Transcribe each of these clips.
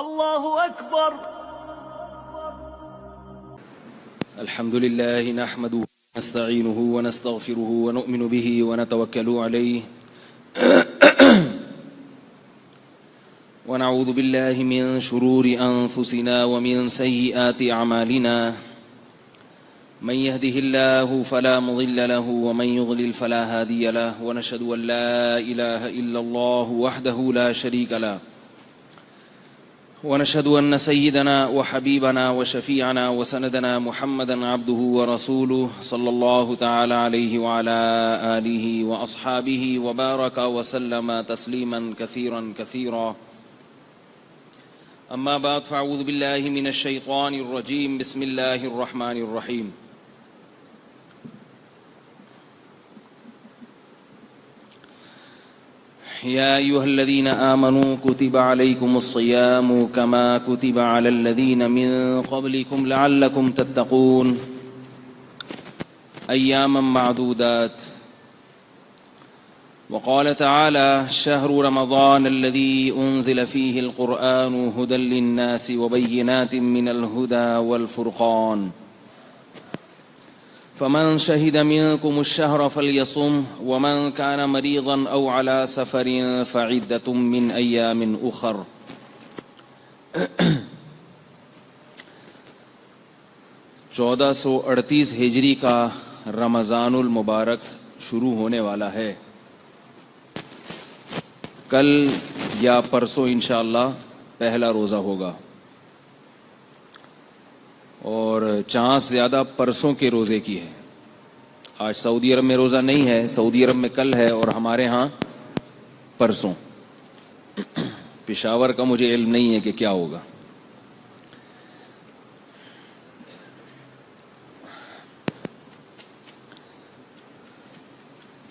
الله أكبر. الحمد لله نحمده ونستعينه ونستغفره ونؤمن به ونتوكل عليه ونعوذ بالله من شرور أنفسنا ومن سيئات أعمالنا من يهده الله فلا مضل له ومن يضلل فلا هادي له ونشهد أن لا إله إلا الله وحده لا شريك له ونشهد أن سيدنا وحبيبنا وشفيعنا وسندنا محمدا عبده ورسوله صلى الله تعالى عليه وعلى آله وأصحابه وبارك وسلم تسليما كثيرا كثيرا. أما بعد فأعوذ بالله من الشيطان الرجيم. بسم الله الرحمن الرحيم. يا أيها الذين آمنوا كتب عليكم الصيام كما كتب على الذين من قبلكم لعلكم تتقون أياما معدودات. وقال تعالى شهر رمضان الذي أنزل فيه القرآن هدى للناس وبينات من الهدى والفرقان فمن شهد منكم الشهر فليصم ومن كان مريضا أو على سفر فعدة من أيام أخر. 1438 ہجری کا رمضان المبارک شروع ہونے والا ہے. کل یا پرسوں انشاءاللہ پہلا روزہ ہوگا اور چانس زیادہ پرسوں کے روزے کی ہے. آج سعودی عرب میں روزہ نہیں ہے، سعودی عرب میں کل ہے اور ہمارے ہاں پرسوں. پشاور کا مجھے علم نہیں ہے کہ کیا ہوگا.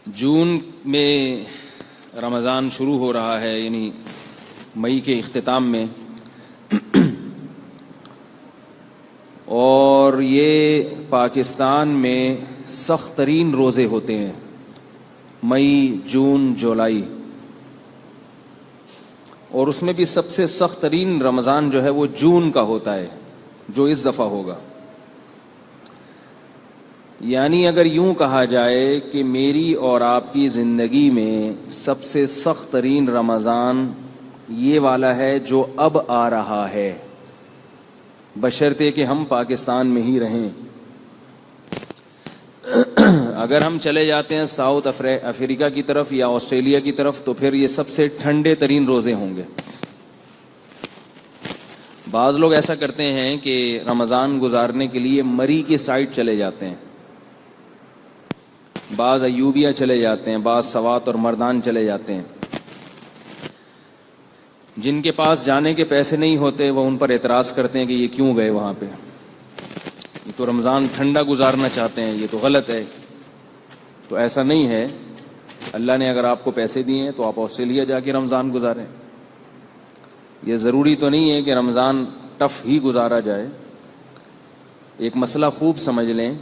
جون میں رمضان شروع ہو رہا ہے، یعنی مئی کے اختتام میں، اور یہ پاکستان میں سخت ترین روزے ہوتے ہیں، مئی، جون، جولائی، اور اس میں بھی سب سے سخت ترین رمضان جو ہے وہ جون کا ہوتا ہے جو اس دفعہ ہوگا. یعنی اگر یوں کہا جائے کہ میری اور آپ کی زندگی میں سب سے سخت ترین رمضان یہ والا ہے جو اب آ رہا ہے، بشرطے کہ ہم پاکستان میں ہی رہیں. اگر ہم چلے جاتے ہیں ساؤتھ افریقہ کی طرف یا آسٹریلیا کی طرف تو پھر یہ سب سے ٹھنڈے ترین روزے ہوں گے. بعض لوگ ایسا کرتے ہیں کہ رمضان گزارنے کے لیے مری کی سائڈ چلے جاتے ہیں، بعض ایوبیہ چلے جاتے ہیں، بعض سوات اور مردان چلے جاتے ہیں. جن کے پاس جانے کے پیسے نہیں ہوتے وہ ان پر اعتراض کرتے ہیں کہ یہ کیوں گئے وہاں پہ، یہ تو رمضان ٹھنڈا گزارنا چاہتے ہیں، یہ تو غلط ہے. تو ایسا نہیں ہے. اللہ نے اگر آپ کو پیسے دیے ہیں تو آپ آسٹریلیا جا کے رمضان گزاریں. یہ ضروری تو نہیں ہے کہ رمضان ٹف ہی گزارا جائے. ایک مسئلہ خوب سمجھ لیں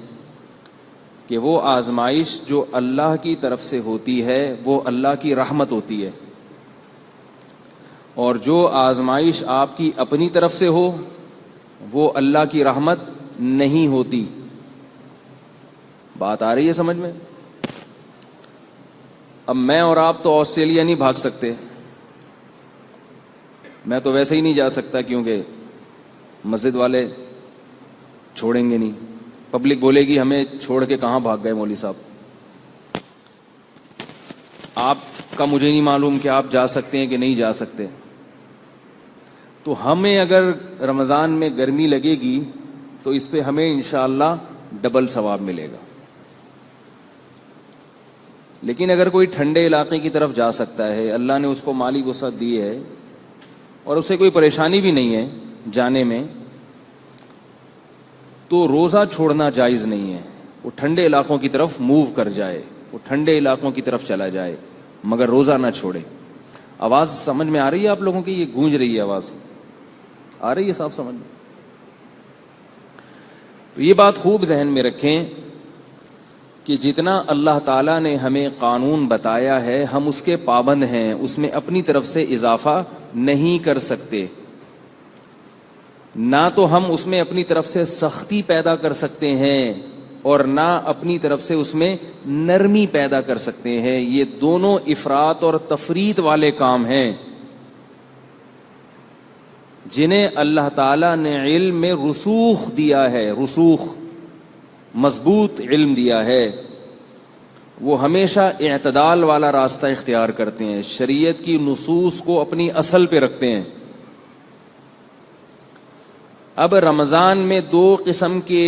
کہ وہ آزمائش جو اللہ کی طرف سے ہوتی ہے وہ اللہ کی رحمت ہوتی ہے، اور جو آزمائش آپ کی اپنی طرف سے ہو وہ اللہ کی رحمت نہیں ہوتی. بات آ رہی ہے سمجھ میں؟ اب میں اور آپ تو آسٹریلیا نہیں بھاگ سکتے، میں تو ویسے ہی نہیں جا سکتا کیونکہ مسجد والے چھوڑیں گے نہیں، پبلک بولے گی ہمیں چھوڑ کے کہاں بھاگ گئے مولوی صاحب. آپ کا مجھے نہیں معلوم کہ آپ جا سکتے ہیں کہ نہیں جا سکتے. تو ہمیں اگر رمضان میں گرمی لگے گی تو اس پہ ہمیں انشاءاللہ ڈبل ثواب ملے گا. لیکن اگر کوئی ٹھنڈے علاقے کی طرف جا سکتا ہے، اللہ نے اس کو مالی وسعت دی ہے اور اسے کوئی پریشانی بھی نہیں ہے جانے میں، تو روزہ چھوڑنا جائز نہیں ہے. وہ ٹھنڈے علاقوں کی طرف موو کر جائے، وہ ٹھنڈے علاقوں کی طرف چلا جائے، مگر روزہ نہ چھوڑے. آواز سمجھ میں آ رہی ہے آپ لوگوں کی؟ یہ گونج رہی ہے، آواز آ رہی ہے صاحب سمجھ میں؟ تو یہ بات خوب ذہن میں رکھیں کہ جتنا اللہ تعالیٰ نے ہمیں قانون بتایا ہے ہم اس کے پابند ہیں، اس میں اپنی طرف سے اضافہ نہیں کر سکتے. نہ تو ہم اس میں اپنی طرف سے سختی پیدا کر سکتے ہیں اور نہ اپنی طرف سے اس میں نرمی پیدا کر سکتے ہیں. یہ دونوں افراط اور تفریط والے کام ہیں جنہیں اللہ تعالیٰ نے علم میں رسوخ دیا ہے, رسوخ مضبوط علم دیا ہے. وہ ہمیشہ اعتدال والا راستہ اختیار کرتے ہیں, شریعت کی نصوص کو اپنی اصل پہ رکھتے ہیں. اب رمضان میں 2 قسم کے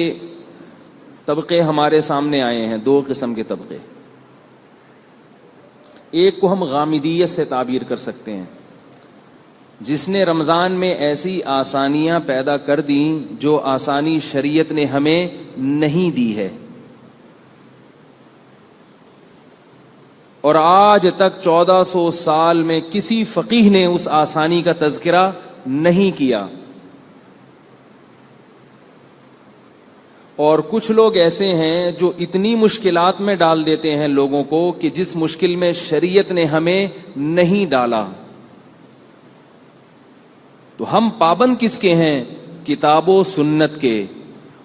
طبقے ہمارے سامنے آئے ہیں, 2 قسم کے طبقے. ایک کو ہم غامدیت سے تعبیر کر سکتے ہیں, جس نے رمضان میں ایسی آسانیاں پیدا کر دیں جو آسانی شریعت نے ہمیں نہیں دی ہے, اور آج تک 1400 سال میں کسی فقیہ نے اس آسانی کا تذکرہ نہیں کیا. اور کچھ لوگ ایسے ہیں جو اتنی مشکلات میں ڈال دیتے ہیں لوگوں کو کہ جس مشکل میں شریعت نے ہمیں نہیں ڈالا. تو ہم پابند کس کے ہیں؟ کتاب و سنت کے.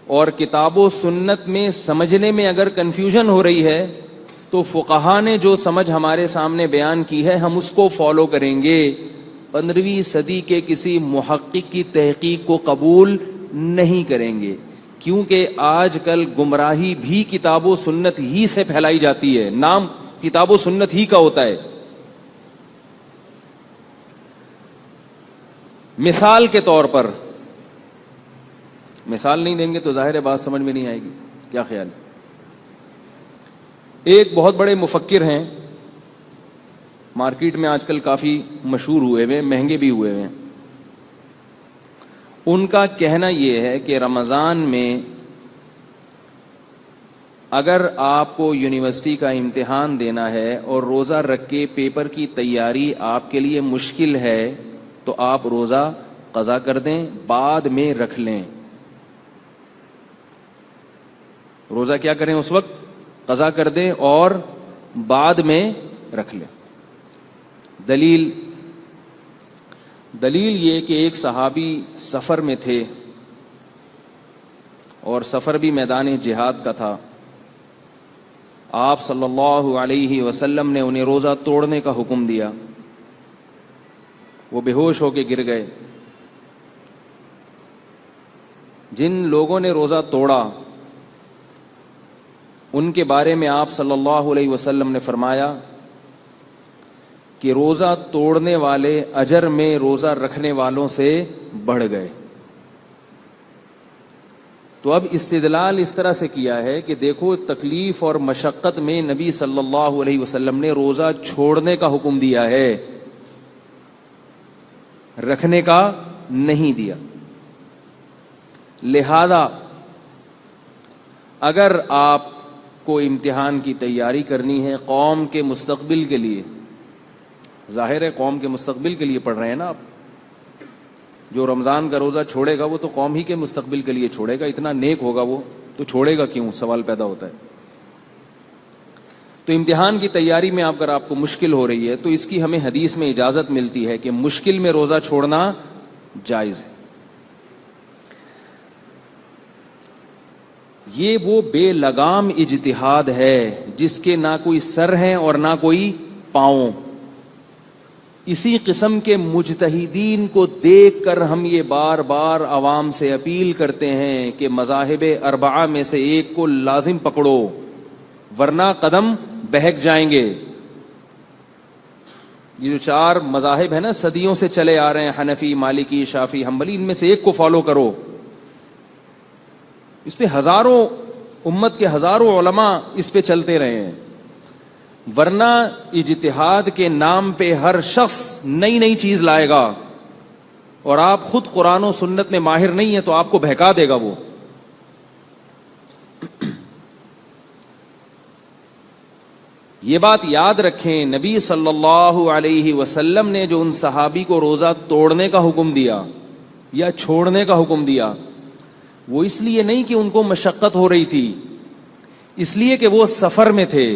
اور کتاب و سنت میں سمجھنے میں اگر کنفیوژن ہو رہی ہے تو فقہا نے جو سمجھ ہمارے سامنے بیان کی ہے ہم اس کو فالو کریں گے. 15ویں صدی کے کسی محقق کی تحقیق کو قبول نہیں کریں گے, کیونکہ آج کل گمراہی بھی کتاب و سنت ہی سے پھیلائی جاتی ہے, نام کتاب و سنت ہی کا ہوتا ہے. مثال کے طور پر, مثال نہیں دیں گے تو ظاہر ہے بات سمجھ میں نہیں آئے گی, کیا خیال؟ ایک بہت بڑے مفکر ہیں, مارکیٹ میں آج کل کافی مشہور ہوئے ہوئے, مہنگے بھی ہوئے ہوئے. ان کا کہنا یہ ہے کہ رمضان میں اگر آپ کو یونیورسٹی کا امتحان دینا ہے اور روزہ رکھ کے پیپر کی تیاری آپ کے لیے مشکل ہے تو آپ روزہ قضا کر دیں, بعد میں رکھ لیں. روزہ کیا کریں اس وقت؟ قضا کر دیں اور بعد میں رکھ لیں. دلیل یہ کہ ایک صحابی سفر میں تھے اور سفر بھی میدان جہاد کا تھا. آپ صلی اللہ علیہ وسلم نے انہیں روزہ توڑنے کا حکم دیا. وہ بے ہوش ہو کے گر گئے. جن لوگوں نے روزہ توڑا ان کے بارے میں آپ صلی اللہ علیہ وسلم نے فرمایا کہ روزہ توڑنے والے اجر میں روزہ رکھنے والوں سے بڑھ گئے. تو اب استدلال اس طرح سے کیا ہے کہ دیکھو تکلیف اور مشقت میں نبی صلی اللہ علیہ وسلم نے روزہ چھوڑنے کا حکم دیا ہے, رکھنے کا نہیں دیا. لہذا اگر آپ کو امتحان کی تیاری کرنی ہے قوم کے مستقبل کے لیے, ظاہر ہے قوم کے مستقبل کے لیے پڑھ رہے ہیں نا آپ, جو رمضان کا روزہ چھوڑے گا وہ تو قوم ہی کے مستقبل کے لیے چھوڑے گا, اتنا نیک ہوگا وہ تو چھوڑے گا کیوں, سوال پیدا ہوتا ہے. تو امتحان کی تیاری میں اگر آپ کو مشکل ہو رہی ہے تو اس کی ہمیں حدیث میں اجازت ملتی ہے کہ مشکل میں روزہ چھوڑنا جائز ہے. یہ وہ بے لگام اجتہاد ہے جس کے نہ کوئی سر ہیں اور نہ کوئی پاؤں. اسی قسم کے مجتہدین کو دیکھ کر ہم یہ بار بار عوام سے اپیل کرتے ہیں کہ مذاہب اربعہ میں سے ایک کو لازم پکڑو ورنہ قدم بہک جائیں گے. یہ جو 4 مذاہب ہیں نا صدیوں سے چلے آ رہے ہیں, حنفی, مالکی, شافعی, حنبلی, ان میں سے ایک کو فالو کرو. اس پہ ہزاروں امت کے ہزاروں علماء اس پہ چلتے رہے ہیں, ورنہ اجتہاد کے نام پہ ہر شخص نئی نئی چیز لائے گا اور آپ خود قرآن و سنت میں ماہر نہیں ہیں تو آپ کو بہکا دے گا وہ. یہ بات یاد رکھیں, نبی صلی اللہ علیہ وسلم نے جو ان صحابی کو روزہ توڑنے کا حکم دیا یا چھوڑنے کا حکم دیا وہ اس لیے نہیں کہ ان کو مشقت ہو رہی تھی, اس لیے کہ وہ سفر میں تھے,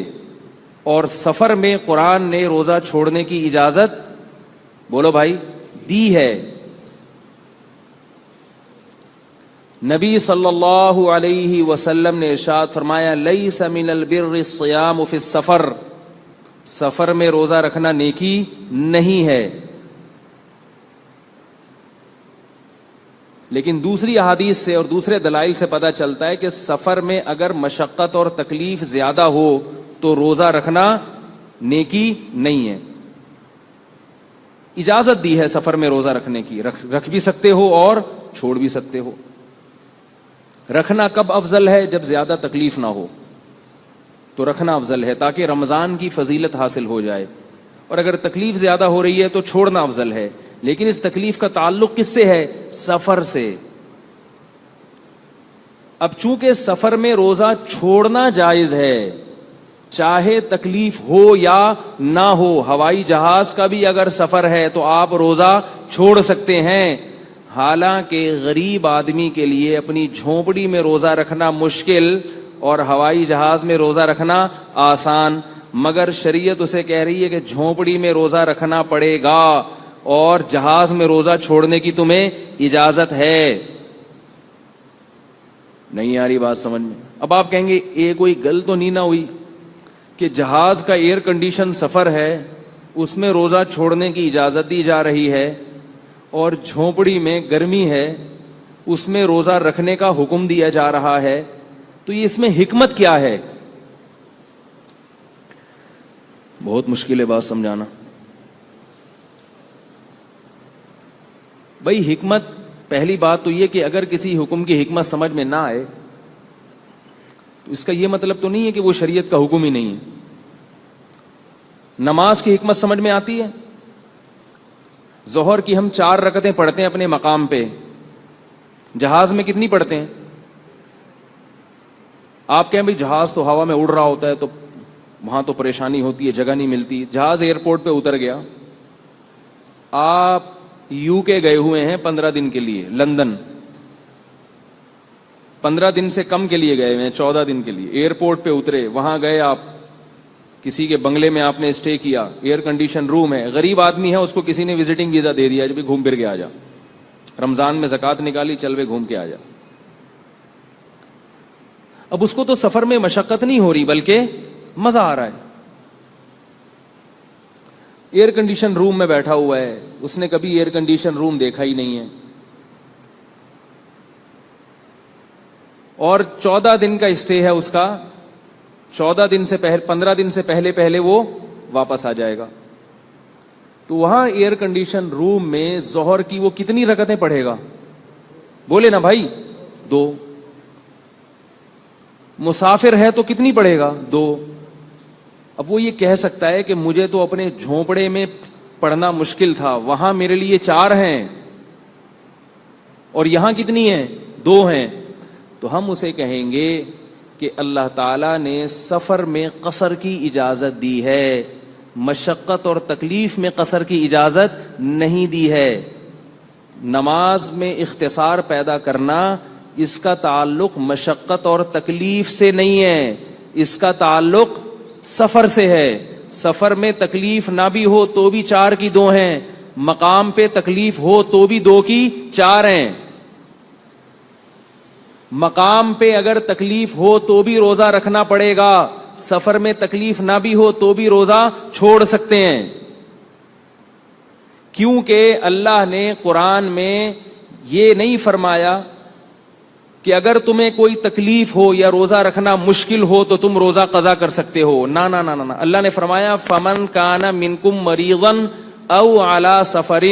اور سفر میں قرآن نے روزہ چھوڑنے کی اجازت بولو بھائی دی ہے. نبی صلی اللہ علیہ وسلم نے ارشاد فرمایا لیس من البر الصیام فی السفر، سفر میں روزہ رکھنا نیکی نہیں ہے. لیکن دوسری احادیث سے اور دوسرے دلائل سے پتہ چلتا ہے کہ سفر میں اگر مشقت اور تکلیف زیادہ ہو تو روزہ رکھنا نیکی نہیں ہے. اجازت دی ہے سفر میں روزہ رکھنے کی، رکھ بھی سکتے ہو اور چھوڑ بھی سکتے ہو. رکھنا کب افضل ہے؟ جب زیادہ تکلیف نہ ہو تو رکھنا افضل ہے تاکہ رمضان کی فضیلت حاصل ہو جائے. اور اگر تکلیف زیادہ ہو رہی ہے تو چھوڑنا افضل ہے. لیکن اس تکلیف کا تعلق کس سے ہے؟ سفر سے. اب چونکہ سفر میں روزہ چھوڑنا جائز ہے چاہے تکلیف ہو یا نہ ہو، ہوائی جہاز کا بھی اگر سفر ہے تو آپ روزہ چھوڑ سکتے ہیں. حالانکہ غریب آدمی کے لیے اپنی جھونپڑی میں روزہ رکھنا مشکل اور ہوائی جہاز میں روزہ رکھنا آسان، مگر شریعت اسے کہہ رہی ہے کہ جھونپڑی میں روزہ رکھنا پڑے گا اور جہاز میں روزہ چھوڑنے کی تمہیں اجازت ہے. نہیں آ رہی بات سمجھ میں؟ اب آپ کہیں گے یہ کوئی گل تو نہیں نہ ہوئی کہ جہاز کا ایئر کنڈیشن سفر ہے اس میں روزہ چھوڑنے کی اجازت دی جا رہی ہے اور جھونپڑی میں گرمی ہے اس میں روزہ رکھنے کا حکم دیا جا رہا ہے، تو یہ اس میں حکمت کیا ہے؟ بہت مشکل ہے بات سمجھانا. بھائی حکمت، پہلی بات تو یہ کہ اگر کسی حکم کی حکمت سمجھ میں نہ آئے تو اس کا یہ مطلب تو نہیں ہے کہ وہ شریعت کا حکم ہی نہیں ہے. نماز کی حکمت سمجھ میں آتی ہے. ظہر کی ہم 4 رکعتیں پڑھتے ہیں اپنے مقام پہ، جہاز میں کتنی پڑھتے ہیں؟ آپ کہیں بھائی جہاز تو ہوا میں اڑ رہا ہوتا ہے تو وہاں تو پریشانی ہوتی ہے، جگہ نہیں ملتی. جہاز ایئرپورٹ پہ اتر گیا، آپ یو کے گئے ہوئے ہیں 15 دن کے لیے، لندن 15 دن سے کم کے لیے گئے ہوئے ہیں، 14 دن کے لیے. ایئرپورٹ پہ اترے، وہاں گئے، آپ کسی کے بنگلے میں آپ نے اسٹے کیا، ایئر کنڈیشن روم ہے. غریب آدمی ہے، اس کو کسی نے وزٹنگ ویزا دے دیا، جب گھوم پھر کے آ جا، رمضان میں زکوٰۃ نکالی، چل وے گھوم کے آ جا. اب اس کو تو سفر میں مشقت نہیں ہو رہی بلکہ مزہ آ رہا ہے. ایئر کنڈیشن روم میں بیٹھا ہوا ہے، اس نے کبھی ایئر کنڈیشن روم دیکھا ہی نہیں ہے، اور 14 دن کا اسٹے ہے اس کا. 14 دن سے پہلے، 15 دن سے پہلے وہ واپس آ جائے گا. تو وہاں ایئر کنڈیشن روم میں ظہر کی وہ کتنی رکعتیں پڑھے گا؟ بولے نا بھائی، 2. مسافر ہے تو کتنی پڑھے گا؟ 2. اب وہ یہ کہہ سکتا ہے کہ مجھے تو اپنے جھونپڑے میں پڑھنا مشکل تھا، وہاں میرے لیے 4 ہیں اور یہاں کتنی ہیں؟ 2 ہیں. تو ہم اسے کہیں گے کہ اللہ تعالیٰ نے سفر میں قصر کی اجازت دی ہے، مشقت اور تکلیف میں قصر کی اجازت نہیں دی ہے. نماز میں اختصار پیدا کرنا، اس کا تعلق مشقت اور تکلیف سے نہیں ہے، اس کا تعلق سفر سے ہے. سفر میں تکلیف نہ بھی ہو تو بھی 4 کی 2 ہیں، مقام پہ تکلیف ہو تو بھی 2 کی 4 ہیں. مقام پہ اگر تکلیف ہو تو بھی روزہ رکھنا پڑے گا، سفر میں تکلیف نہ بھی ہو تو بھی روزہ چھوڑ سکتے ہیں. کیونکہ اللہ نے قرآن میں یہ نہیں فرمایا کہ اگر تمہیں کوئی تکلیف ہو یا روزہ رکھنا مشکل ہو تو تم روزہ قضا کر سکتے ہو. نہ نہ نہ نہ، اللہ نے فرمایا فمن کان منکم مریضا او علی سفر،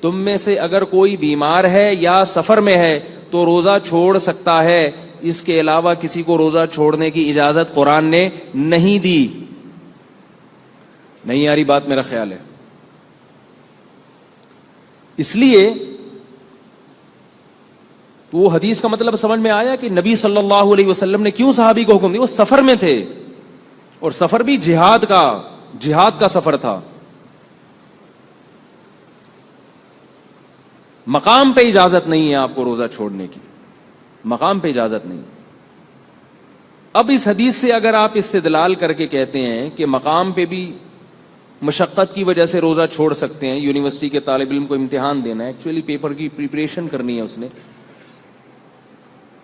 تم میں سے اگر کوئی بیمار ہے یا سفر میں ہے تو روزہ چھوڑ سکتا ہے. اس کے علاوہ کسی کو روزہ چھوڑنے کی اجازت قرآن نے نہیں دی. نہیں آ رہی بات میرا خیال ہے. اس لیے تو وہ حدیث کا مطلب سمجھ میں آیا کہ نبی صلی اللہ علیہ وسلم نے کیوں صحابی کو حکم دیا. وہ سفر میں تھے اور سفر بھی جہاد کا سفر تھا. مقام پہ اجازت نہیں ہے آپ کو روزہ چھوڑنے کی، مقام پہ اجازت نہیں. اب اس حدیث سے اگر آپ استدلال کر کے کہتے ہیں کہ مقام پہ بھی مشقت کی وجہ سے روزہ چھوڑ سکتے ہیں، یونیورسٹی کے طالب علم کو امتحان دینا ہے، ایکچولی پیپر کی پریپریشن کرنی ہے اس نے،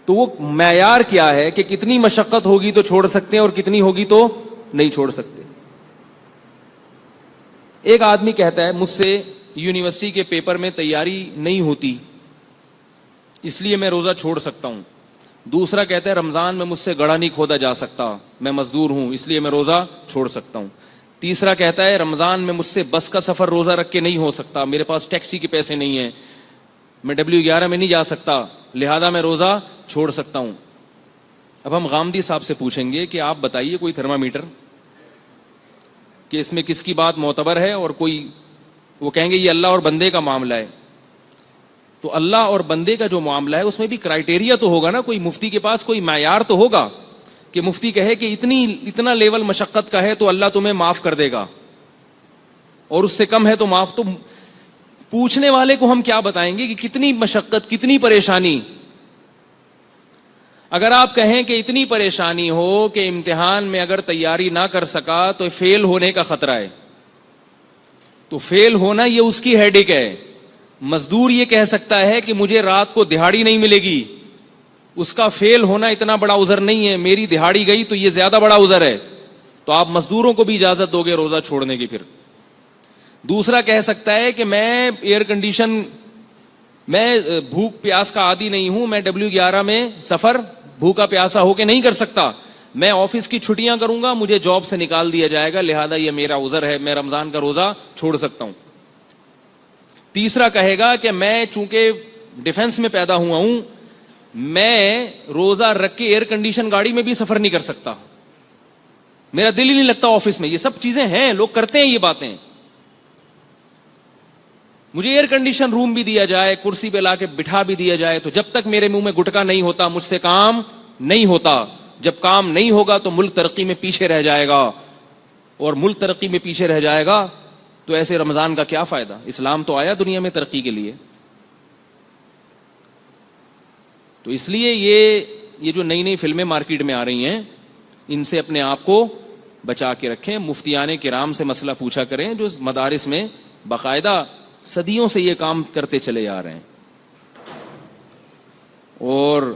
تو وہ معیار کیا ہے کہ کتنی مشقت ہوگی تو چھوڑ سکتے ہیں اور کتنی ہوگی تو نہیں چھوڑ سکتے. ایک آدمی کہتا ہے مجھ سے یونیورسٹی کے پیپر میں تیاری نہیں ہوتی اس لیے میں روزہ چھوڑ سکتا ہوں. دوسرا کہتا ہے رمضان میں مجھ سے گڑھا نہیں کھودا جا سکتا, میں مزدور ہوں اس لیے میں روزہ چھوڑ سکتا ہوں. تیسرا کہتا ہے رمضان میں مجھ سے بس کا سفر روزہ رکھ کے نہیں ہو سکتا, میرے پاس ٹیکسی کے پیسے نہیں ہیں, میں W11 میں نہیں جا سکتا, لہذا میں روزہ چھوڑ سکتا ہوں. اب ہم غامدی صاحب سے پوچھیں گے کہ آپ بتائیے کوئی تھرمامیٹر کہ اس میں کس کی بات معتبر ہے, اور کوئی وہ کہیں گے یہ اللہ اور بندے کا معاملہ ہے. تو اللہ اور بندے کا جو معاملہ ہے اس میں بھی کرائٹیریا تو ہوگا نا, کوئی مفتی کے پاس کوئی معیار تو ہوگا کہ مفتی کہے کہ اتنا لیول مشقت کا ہے تو اللہ تمہیں معاف کر دے گا, اور اس سے کم ہے تو معاف. تو پوچھنے والے کو ہم کیا بتائیں گے کہ کتنی مشقت کتنی پریشانی. اگر آپ کہیں کہ اتنی پریشانی ہو کہ امتحان میں اگر تیاری نہ کر سکا تو فیل ہونے کا خطرہ ہے, تو فیل ہونا یہ اس کی ہیڈک ہے. مزدور یہ کہہ سکتا ہے کہ مجھے رات کو دہاڑی نہیں ملے گی, اس کا فیل ہونا اتنا بڑا عذر نہیں ہے, میری دہاڑی گئی تو یہ زیادہ بڑا عذر ہے. تو آپ مزدوروں کو بھی اجازت دو گے روزہ چھوڑنے کی. پھر دوسرا کہہ سکتا ہے کہ میں ایئر کنڈیشن, میں بھوک پیاس کا عادی نہیں ہوں, میں W11 میں سفر بھوکا پیاسا ہو کے نہیں کر سکتا, میں آفس کی چھٹیاں کروں گا, مجھے جاب سے نکال دیا جائے گا, لہذا یہ میرا عذر ہے, میں رمضان کا روزہ چھوڑ سکتا ہوں. تیسرا کہے گا کہ میں چونکہ ڈیفنس میں پیدا ہوا ہوں, میں روزہ رکھ کے ایئر کنڈیشن گاڑی میں بھی سفر نہیں کر سکتا, میرا دل ہی نہیں لگتا آفس میں. یہ سب چیزیں ہیں, لوگ کرتے ہیں یہ باتیں. مجھے ایئر کنڈیشن روم بھی دیا جائے, کرسی پہ لا کے بٹھا بھی دیا جائے, تو جب تک میرے منہ میں گٹکا نہیں ہوتا مجھ سے کام نہیں ہوتا. جب کام نہیں ہوگا تو ملک ترقی میں پیچھے رہ جائے گا, اور ملک ترقی میں پیچھے رہ جائے گا تو ایسے رمضان کا کیا فائدہ. اسلام تو آیا دنیا میں ترقی کے لیے. تو اس لیے یہ جو نئی نئی فلمیں مارکیٹ میں آ رہی ہیں ان سے اپنے آپ کو بچا کے رکھیں. مفتیان کرام سے مسئلہ پوچھا کریں جو مدارس میں باقاعدہ صدیوں سے یہ کام کرتے چلے جا رہے ہیں. اور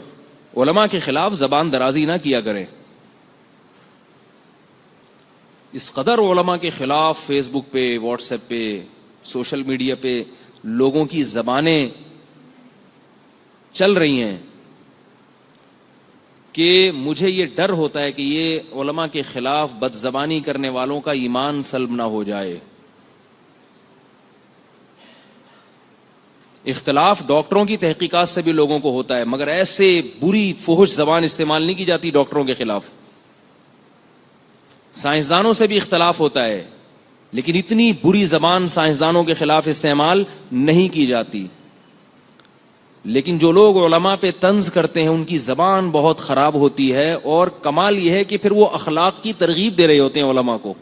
علماء کے خلاف زبان درازی نہ کیا کریں. اس قدر علماء کے خلاف فیس بک پہ, واٹس ایپ پہ, سوشل میڈیا پہ لوگوں کی زبانیں چل رہی ہیں کہ مجھے یہ ڈر ہوتا ہے کہ یہ علماء کے خلاف بد زبانی کرنے والوں کا ایمان سلب نہ ہو جائے. اختلاف ڈاکٹروں کی تحقیقات سے بھی لوگوں کو ہوتا ہے, مگر ایسے بری فحش زبان استعمال نہیں کی جاتی ڈاکٹروں کے خلاف. سائنسدانوں سے بھی اختلاف ہوتا ہے, لیکن اتنی بری زبان سائنسدانوں کے خلاف استعمال نہیں کی جاتی. لیکن جو لوگ علماء پہ طنز کرتے ہیں ان کی زبان بہت خراب ہوتی ہے, اور کمال یہ ہے کہ پھر وہ اخلاق کی ترغیب دے رہے ہوتے ہیں علماء کو.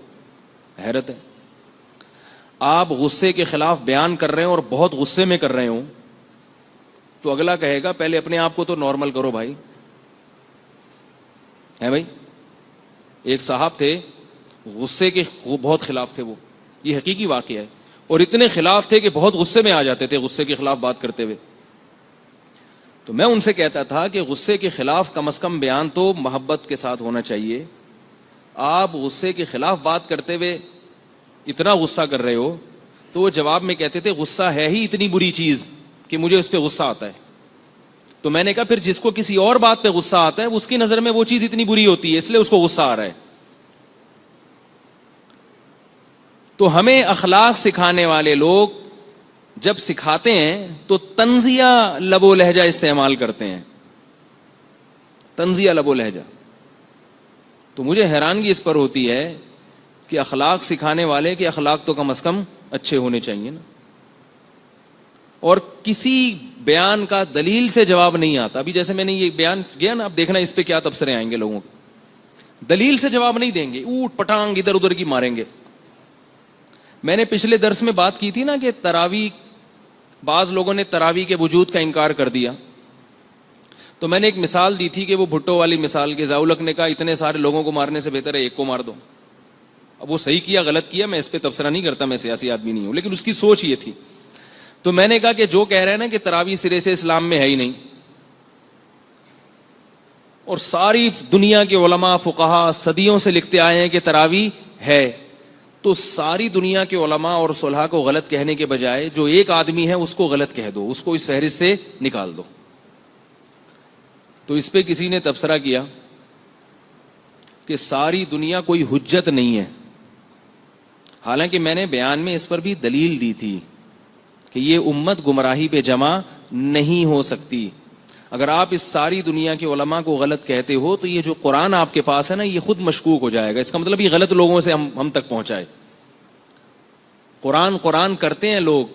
حیرت ہے, آپ غصے کے خلاف بیان کر رہے ہیں اور بہت غصے میں کر رہے ہوں تو اگلا کہے گا پہلے اپنے آپ کو تو نارمل کرو بھائی. ہے بھائی, ایک صاحب تھے غصے کے بہت خلاف تھے, وہ یہ حقیقی واقعہ ہے, اور اتنے خلاف تھے کہ بہت غصے میں آ جاتے تھے غصے کے خلاف بات کرتے ہوئے. تو میں ان سے کہتا تھا کہ غصے کے خلاف کم از کم بیان تو محبت کے ساتھ ہونا چاہیے. آپ غصے کے خلاف بات کرتے ہوئے اتنا غصہ کر رہے ہو. تو وہ جواب میں کہتے تھے غصہ ہے ہی اتنی بری چیز کہ مجھے اس پہ غصہ آتا ہے. تو میں نے کہا پھر جس کو کسی اور بات پہ غصہ آتا ہے اس کی نظر میں وہ چیز اتنی بری ہوتی ہے, اس لیے اس کو غصہ آ رہا ہے. تو ہمیں اخلاق سکھانے والے لوگ جب سکھاتے ہیں تو طنزیہ لب و لہجہ استعمال کرتے ہیں, طنزیہ لب و لہجہ. تو مجھے حیرانگی اس پر ہوتی ہے کہ اخلاق سکھانے والے کے اخلاق تو کم از کم اچھے ہونے چاہیے نا. اور کسی بیان کا دلیل سے جواب نہیں آتا. ابھی جیسے میں نے یہ بیان کیا نا, اب دیکھنا اس پہ کیا تبصرے آئیں گے لوگوں کو. دلیل سے جواب نہیں دیں گے, اوٹ پٹانگ ادھر ادھر کی ماریں گے. میں نے پچھلے درس میں بات کی تھی نا کہ تراویح, بعض لوگوں نے تراویح کے وجود کا انکار کر دیا. تو میں نے ایک مثال دی تھی کہ وہ بھٹو والی مثال کے ضیاء نے کہا اتنے سارے لوگوں کو مارنے سے بہتر ہے ایک کو مار دو. اب وہ صحیح کیا غلط کیا میں اس پہ تبصرہ نہیں کرتا, میں سیاسی آدمی نہیں ہوں, لیکن اس کی سوچ یہ تھی. تو میں نے کہا کہ جو کہہ رہے ہیں نا کہ تراویح سرے سے اسلام میں ہے ہی نہیں, اور ساری دنیا کے علماء فقہا صدیوں سے لکھتے آئے ہیں کہ تراویح ہے، تو ساری دنیا کے علماء اور صلحاء کو غلط کہنے کے بجائے جو ایک آدمی ہے اس کو غلط کہہ دو، اس کو اس فہرست سے نکال دو. تو اس پہ کسی نے تبصرہ کیا کہ ساری دنیا کوئی حجت نہیں ہے، حالانکہ میں نے بیان میں اس پر بھی دلیل دی تھی کہ یہ امت گمراہی پہ جمع نہیں ہو سکتی. اگر آپ اس ساری دنیا کے علماء کو غلط کہتے ہو تو یہ جو قرآن آپ کے پاس ہے نا، یہ خود مشکوک ہو جائے گا. اس کا مطلب یہ غلط لوگوں سے ہم تک پہنچائے. قرآن کرتے ہیں لوگ،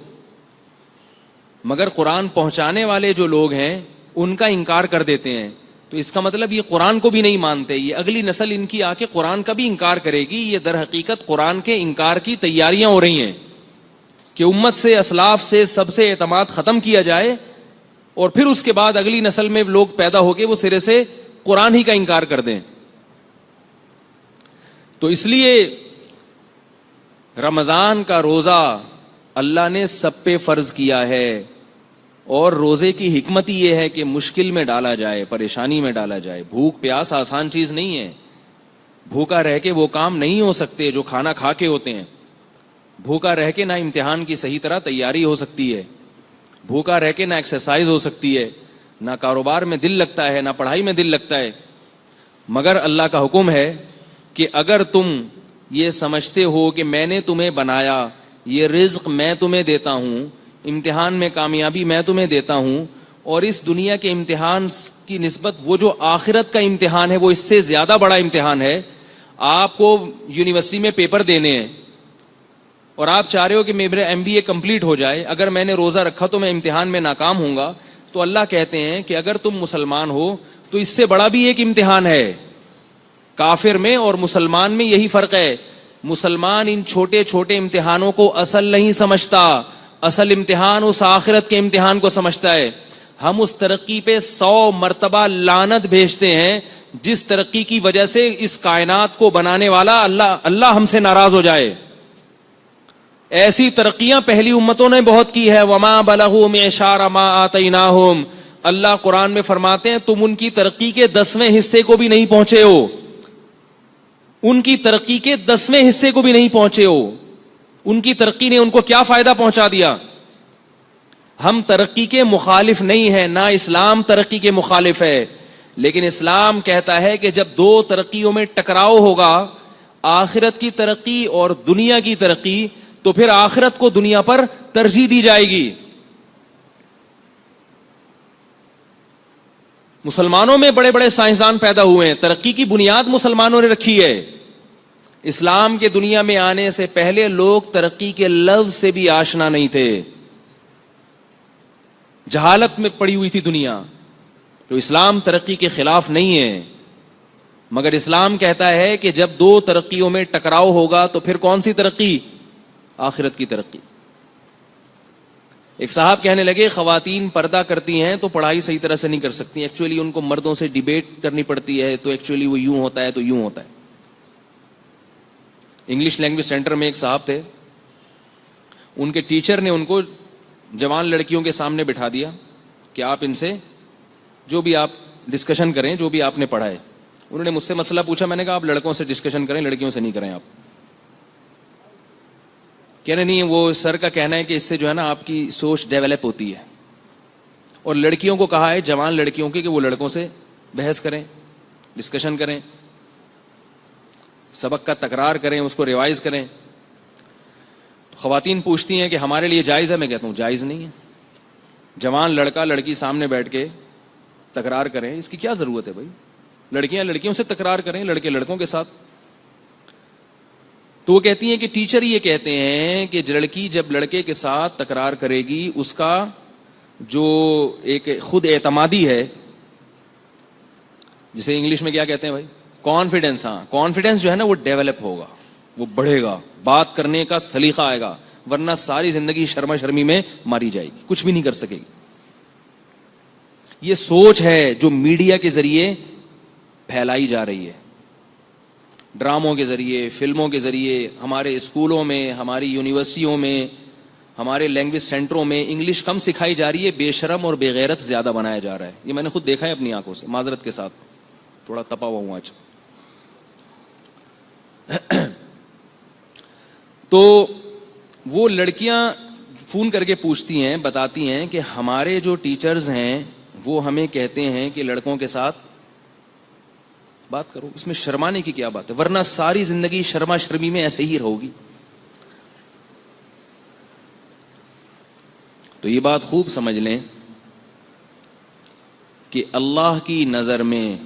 مگر قرآن پہنچانے والے جو لوگ ہیں ان کا انکار کر دیتے ہیں. تو اس کا مطلب یہ قرآن کو بھی نہیں مانتے. یہ اگلی نسل ان کی آ کے قرآن کا بھی انکار کرے گی. یہ در حقیقت قرآن کے انکار کی تیاریاں ہو رہی ہیں کہ امت سے، اسلاف سے، سب سے اعتماد ختم کیا جائے، اور پھر اس کے بعد اگلی نسل میں لوگ پیدا ہو کے وہ سرے سے قرآن ہی کا انکار کر دیں. تو اس لیے رمضان کا روزہ اللہ نے سب پہ فرض کیا ہے، اور روزے کی حکمت یہ ہے کہ مشکل میں ڈالا جائے، پریشانی میں ڈالا جائے. بھوک پیاس آسان چیز نہیں ہے. بھوکا رہ کے وہ کام نہیں ہو سکتے جو کھانا کھا کے ہوتے ہیں. بھوکا رہ کے نہ امتحان کی صحیح طرح تیاری ہو سکتی ہے، بھوکا رہ کے نہ ایکسرسائز ہو سکتی ہے، نہ کاروبار میں دل لگتا ہے، نہ پڑھائی میں دل لگتا ہے. مگر اللہ کا حکم ہے کہ اگر تم یہ سمجھتے ہو کہ میں نے تمہیں بنایا، یہ رزق میں تمہیں دیتا ہوں، امتحان میں کامیابی میں تمہیں دیتا ہوں، اور اس دنیا کے امتحان کی نسبت وہ جو آخرت کا امتحان ہے وہ اس سے زیادہ بڑا امتحان ہے. آپ کو یونیورسٹی میں پیپر دینے ہیں اور آپ چاہ رہے ہو کہ میرا MBA کمپلیٹ ہو جائے، اگر میں نے روزہ رکھا تو میں امتحان میں ناکام ہوں گا. تو اللہ کہتے ہیں کہ اگر تم مسلمان ہو تو اس سے بڑا بھی ایک امتحان ہے. کافر میں اور مسلمان میں یہی فرق ہے. مسلمان ان چھوٹے چھوٹے امتحانوں کو اصل نہیں سمجھتا، اصل امتحان اس آخرت کے امتحان کو سمجھتا ہے. ہم اس ترقی پہ 100 مرتبہ لعنت بھیجتے ہیں جس ترقی کی وجہ سے اس کائنات کو بنانے والا اللہ ہم سے ناراض ہو جائے. ایسی ترقیاں پہلی امتوں نے بہت کی ہے. وما بلغوا معشار ما آتیناہم، اللہ قرآن میں فرماتے ہیں تم ان کی ترقی کے 10ویں حصے کو بھی نہیں پہنچے ہو. ان کی ترقی کے 10ویں حصے کو بھی نہیں پہنچے ہو. ان کی ترقی نے ان کو کیا فائدہ پہنچا دیا. ہم ترقی کے مخالف نہیں ہیں، نہ اسلام ترقی کے مخالف ہے، لیکن اسلام کہتا ہے کہ جب دو ترقیوں میں ٹکراؤ ہوگا، آخرت کی ترقی اور دنیا کی ترقی، تو پھر آخرت کو دنیا پر ترجیح دی جائے گی. مسلمانوں میں بڑے بڑے سائنسدان پیدا ہوئے ہیں، ترقی کی بنیاد مسلمانوں نے رکھی ہے. اسلام کے دنیا میں آنے سے پہلے لوگ ترقی کے لفظ سے بھی آشنا نہیں تھے، جہالت میں پڑی ہوئی تھی دنیا. تو اسلام ترقی کے خلاف نہیں ہے، مگر اسلام کہتا ہے کہ جب دو ترقیوں میں ٹکراؤ ہوگا تو پھر کون سی ترقی؟ آخرت کی ترقی. ایک صاحب کہنے لگے خواتین پردہ کرتی ہیں تو پڑھائی صحیح طرح سے نہیں کر سکتی، ایکچولی ان کو مردوں سے ڈیبیٹ کرنی پڑتی ہے، تو ایکچولی وہ یوں ہوتا ہے تو یوں ہوتا ہے. انگلش لینگویج سینٹر میں ایک صاحب تھے، ان کے ٹیچر نے ان کو جوان لڑکیوں کے سامنے بٹھا دیا کہ آپ ان سے جو بھی آپ ڈسکشن کریں، جو بھی آپ نے پڑھا ہے. انہوں نے مجھ سے مسئلہ پوچھا، میں نے کہا آپ لڑکوں سے ڈسکشن کریں، لڑکیوں سے نہیں کریں. آپ کہہ رہے نہیں، وہ سر کا کہنا ہے کہ اس سے جو ہے نا آپ کی سوچ ڈیولپ ہوتی ہے. اور لڑکیوں کو کہا ہے، جوان لڑکیوں کی، کہ وہ لڑکوں سے بحث کریں، ڈسکشن کریں، سبق کا تکرار کریں، اس کو ریوائز کریں. خواتین پوچھتی ہیں کہ ہمارے لیے جائز ہے. میں کہتا ہوں جائز نہیں ہے. جوان لڑکا لڑکی سامنے بیٹھ کے تکرار کریں، اس کی کیا ضرورت ہے بھائی؟ لڑکیاں لڑکیوں سے تکرار کریں، لڑکے لڑکوں کے ساتھ. تو وہ کہتی ہیں کہ ٹیچر یہ کہتے ہیں کہ لڑکی جب لڑکے کے ساتھ تکرار کرے گی، اس کا جو ایک خود اعتمادی ہے، جسے انگلش میں کیا کہتے ہیں بھائی؟ کانفیڈنس. ہاں، کانفیڈنس جو ہے نا وہ ڈیولپ ہوگا، وہ بڑھے گا، بات کرنے کا سلیقہ آئے گا. ورنہ ساری زندگی شرما شرمی میں ماری جائے گی، کچھ بھی نہیں کر سکے گی. یہ سوچ ہے جو میڈیا کے ذریعے پھیلائی جا رہی ہے، ڈراموں کے ذریعے، فلموں کے ذریعے. ہمارے اسکولوں میں، ہماری یونیورسٹیوں میں، ہمارے لینگویج سینٹروں میں انگلش کم سکھائی جا رہی ہے، بے شرم اور بے غیرت زیادہ بنایا جا رہا ہے. یہ میں نے خود دیکھا ہے اپنی آنکھوں سے، معذرت کے ساتھ. تھوڑا تپا ہوا ہوں آج. تو وہ لڑکیاں فون کر کے پوچھتی ہیں, بتاتی ہیں کہ ہمارے جو ٹیچرز ہیں وہ ہمیں کہتے ہیں کہ لڑکوں کے ساتھ بات کرو. اس میں شرمانے کی کیا بات ہے؟ ورنہ ساری زندگی شرما شرمی میں ایسے ہی رہو گی. تو یہ بات خوب سمجھ لیں کہ اللہ کی نظر میں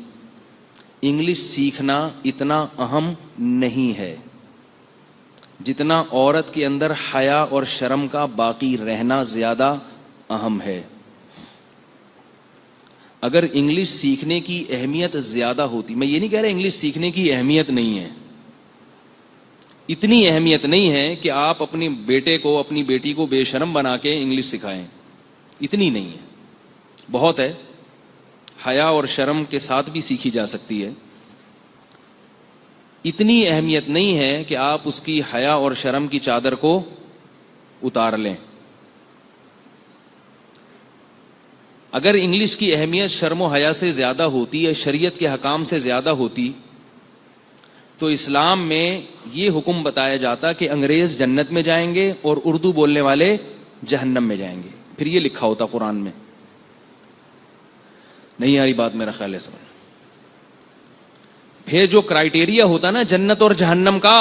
انگلش سیکھنا اتنا اہم نہیں ہے جتنا عورت کے اندر حیا اور شرم کا باقی رہنا زیادہ اہم ہے. اگر انگلش سیکھنے کی اہمیت زیادہ ہوتی, میں یہ نہیں کہہ رہا انگلش سیکھنے کی اہمیت نہیں ہے, اتنی اہمیت نہیں ہے کہ آپ اپنی بیٹے کو اپنی بیٹی کو بے شرم بنا کے انگلش سکھائیں, اتنی نہیں ہے, بہت ہے. حیا اور شرم کے ساتھ بھی سیکھی جا سکتی ہے. اتنی اہمیت نہیں ہے کہ آپ اس کی حیا اور شرم کی چادر کو اتار لیں. اگر انگلش کی اہمیت شرم و حیا سے زیادہ ہوتی ہے, شریعت کے حکام سے زیادہ ہوتی, تو اسلام میں یہ حکم بتایا جاتا کہ انگریز جنت میں جائیں گے اور اردو بولنے والے جہنم میں جائیں گے. پھر یہ لکھا ہوتا قرآن میں. نہیں آ رہی بات میرا خیال ہے سمجھ. پھر جو کرائٹیریا ہوتا نا جنت اور جہنم کا,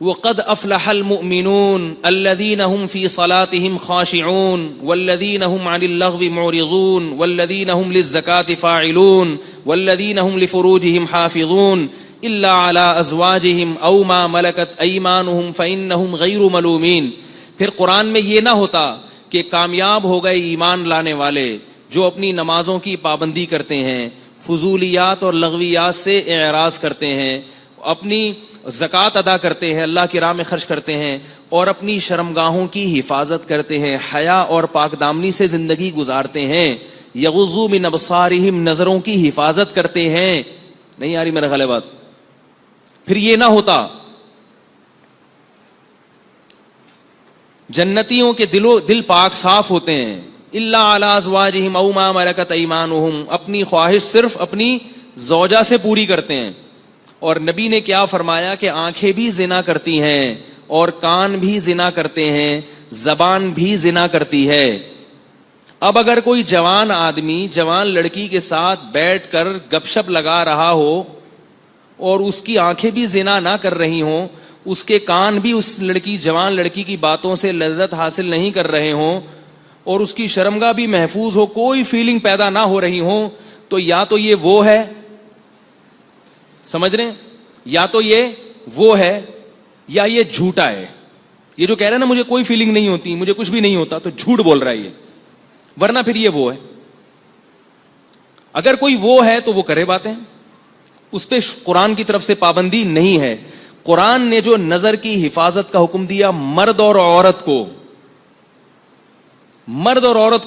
وَقَدْ أَفْلَحَ الْمُؤْمِنُونَ الَّذِينَ هُمْ فِي صَلَاتِهِمْ خَاشِعُونَ وَالَّذِينَ هُمْ عَنِ اللَّغْوِ مُعْرِضُونَ وَالَّذِينَ هُمْ لِلزَّكَاةِ فَاعِلُونَ وَالَّذِينَ هُمْ لِفُرُوجِهِمْ حَافِظُونَ إِلَّا عَلَى أَزْوَاجِهِمْ أَوْ مَا مَلَكَتْ أَيْمَانُهُمْ فَإِنَّهُمْ غَيْرُ مَلُومِينَ. پھر قرآن میں یہ نہ ہوتا کہ کامیاب ہو گئے ایمان لانے والے جو اپنی نمازوں کی پابندی کرتے ہیں, فضولیات اور لغویات سے اعراض کرتے ہیں, اپنی زکوٰۃ ادا کرتے ہیں, اللہ کی راہ میں خرچ کرتے ہیں, اور اپنی شرمگاہوں کی حفاظت کرتے ہیں, حیا اور پاک دامنی سے زندگی گزارتے ہیں, یغضوا من ابصارہم نظروں کی حفاظت کرتے ہیں. نہیں آ رہی میرا خیال ہے بات. پھر یہ نہ ہوتا جنتیوں کے دل پاک صاف ہوتے ہیں, الا علی ازواجہم او ما ملکت ایمانہم, اپنی خواہش صرف اپنی زوجہ سے پوری کرتے ہیں. اور نبی نے کیا فرمایا کہ آنکھیں بھی زنا کرتی ہیں اور کان بھی زنا کرتے ہیں, زبان بھی زنا کرتی ہے. اب اگر کوئی جوان آدمی جوان لڑکی کے ساتھ بیٹھ کر گپ شپ لگا رہا ہو اور اس کی آنکھیں بھی زنا نہ کر رہی ہوں, اس کے کان بھی اس جوان لڑکی کی باتوں سے لذت حاصل نہیں کر رہے ہوں, اور اس کی شرمگاہ بھی محفوظ ہو, کوئی فیلنگ پیدا نہ ہو رہی ہوں, تو یا تو یہ وہ ہے, سمجھ رہے ہیں, یا تو یہ وہ ہے یا یہ جھوٹا ہے. یہ جو کہہ رہا ہے نا مجھے کوئی فیلنگ نہیں ہوتی, مجھے کچھ بھی نہیں ہوتا, تو جھوٹ بول رہا ہے یہ, ورنہ پھر یہ وہ ہے. اگر کوئی وہ ہے تو وہ کرے باتیں, اس پہ قرآن کی طرف سے پابندی نہیں ہے. قرآن نے جو نظر کی حفاظت کا حکم دیا مرد اور عورت کو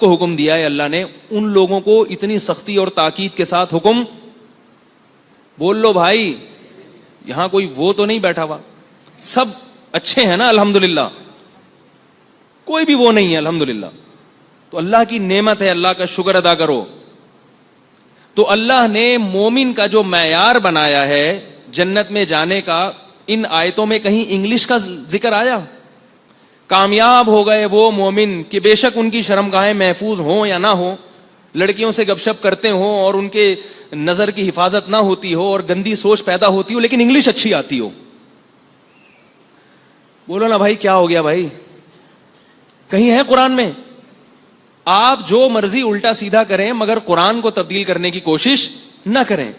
حکم دیا ہے اللہ نے, ان لوگوں کو اتنی سختی اور تاکید کے ساتھ حکم, بول لو بھائی یہاں کوئی وہ تو نہیں بیٹھا ہوا, سب اچھے ہیں نا الحمدللہ, کوئی بھی وہ نہیں ہے الحمدللہ. تو اللہ کی نعمت ہے, اللہ کا شکر ادا کرو. تو اللہ نے مومن کا جو معیار بنایا ہے جنت میں جانے کا, ان آیتوں میں کہیں انگلش کا ذکر آیا؟ کامیاب ہو گئے وہ مومن کہ بے شک ان کی شرمگاہیں محفوظ ہوں یا نہ ہوں, لڑکیوں سے گپ شپ کرتے ہوں اور ان کے نظر کی حفاظت نہ ہوتی ہو اور گندی سوچ پیدا ہوتی ہو, لیکن انگلش اچھی آتی ہو. بولو نا بھائی کیا ہو گیا بھائی, کہیں ہے قرآن میں؟ آپ جو مرضی الٹا سیدھا کریں مگر قرآن کو تبدیل کرنے کی کوشش نہ کریں.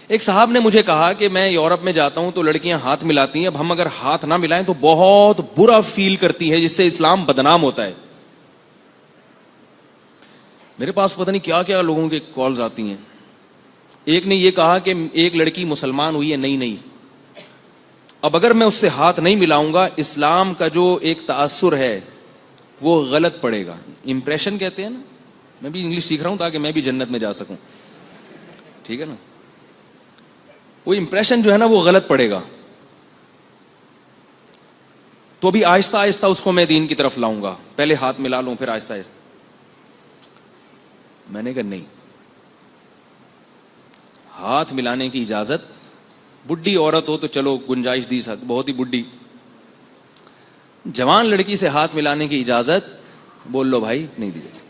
ایک صاحب نے مجھے کہا کہ میں یورپ میں جاتا ہوں تو لڑکیاں ہاتھ ملاتی ہیں, اب ہم اگر ہاتھ نہ ملائیں تو بہت برا فیل کرتی ہے, جس سے اسلام بدنام ہوتا ہے. میرے پاس پتہ نہیں کیا کیا لوگوں کے کالز آتی ہیں. ایک نے یہ کہا کہ ایک لڑکی مسلمان ہوئی ہے نئی, اب اگر میں اس سے ہاتھ نہیں ملاؤں گا, اسلام کا جو ایک تاثر ہے وہ غلط پڑے گا. امپریشن کہتے ہیں نا, میں بھی انگلش سیکھ رہا ہوں تاکہ میں بھی جنت میں جا سکوں, ٹھیک ہے نا. وہ امپریشن جو ہے نا وہ غلط پڑے گا. تو ابھی آہستہ آہستہ اس کو میں دین کی طرف لاؤں گا, پہلے ہاتھ ملا لوں پھر آہستہ آہستہ. میں نے کہا نہیں, ہاتھ ملانے کی اجازت, بڈھی عورت ہو تو چلو گنجائش دی سکتی, بہت ہی بڈھی, جوان لڑکی سے ہاتھ ملانے کی اجازت بول لو بھائی نہیں دی جا سکتی.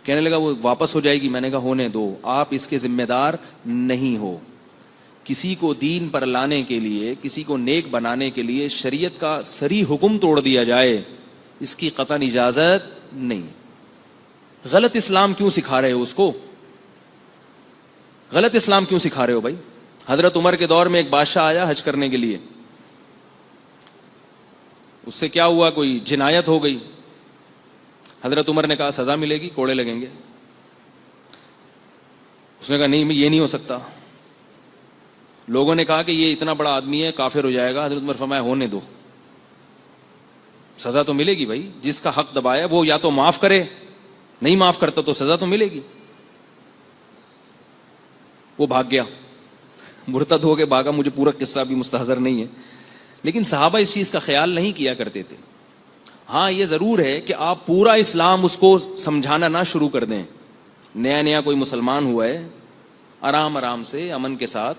کہنے لگا وہ واپس ہو جائے گی. میں نے کہا ہونے دو, آپ اس کے ذمہ دار نہیں ہو. کسی کو دین پر لانے کے لیے, کسی کو نیک بنانے کے لیے شریعت کا صریح حکم توڑ دیا جائے, اس کی قطعاً اجازت نہیں. غلط اسلام کیوں سکھا رہے ہو اس کو؟ غلط اسلام کیوں سکھا رہے ہو بھائی؟ حضرت عمر کے دور میں ایک بادشاہ آیا حج کرنے کے لیے, اس سے کیا ہوا, کوئی جنایت ہو گئی. حضرت عمر نے کہا سزا ملے گی, کوڑے لگیں گے. اس نے کہا نہیں, یہ نہیں ہو سکتا. لوگوں نے کہا کہ یہ اتنا بڑا آدمی ہے, کافر ہو جائے گا. حضرت عمر فرمایا ہونے دو, سزا تو ملے گی بھائی. جس کا حق دبایا وہ یا تو معاف کرے, نہیں معاف کرتا تو سزا تو ملے گی. وہ بھاگ گیا, مرتد ہو کے بھاگا. مجھے پورا قصہ بھی مستحضر نہیں ہے, لیکن صحابہ اس چیز کا خیال نہیں کیا کرتے تھے. ہاں یہ ضرور ہے کہ آپ پورا اسلام اس کو سمجھانا نہ شروع کر دیں. نیا نیا کوئی مسلمان ہوا ہے, آرام آرام سے امن کے ساتھ,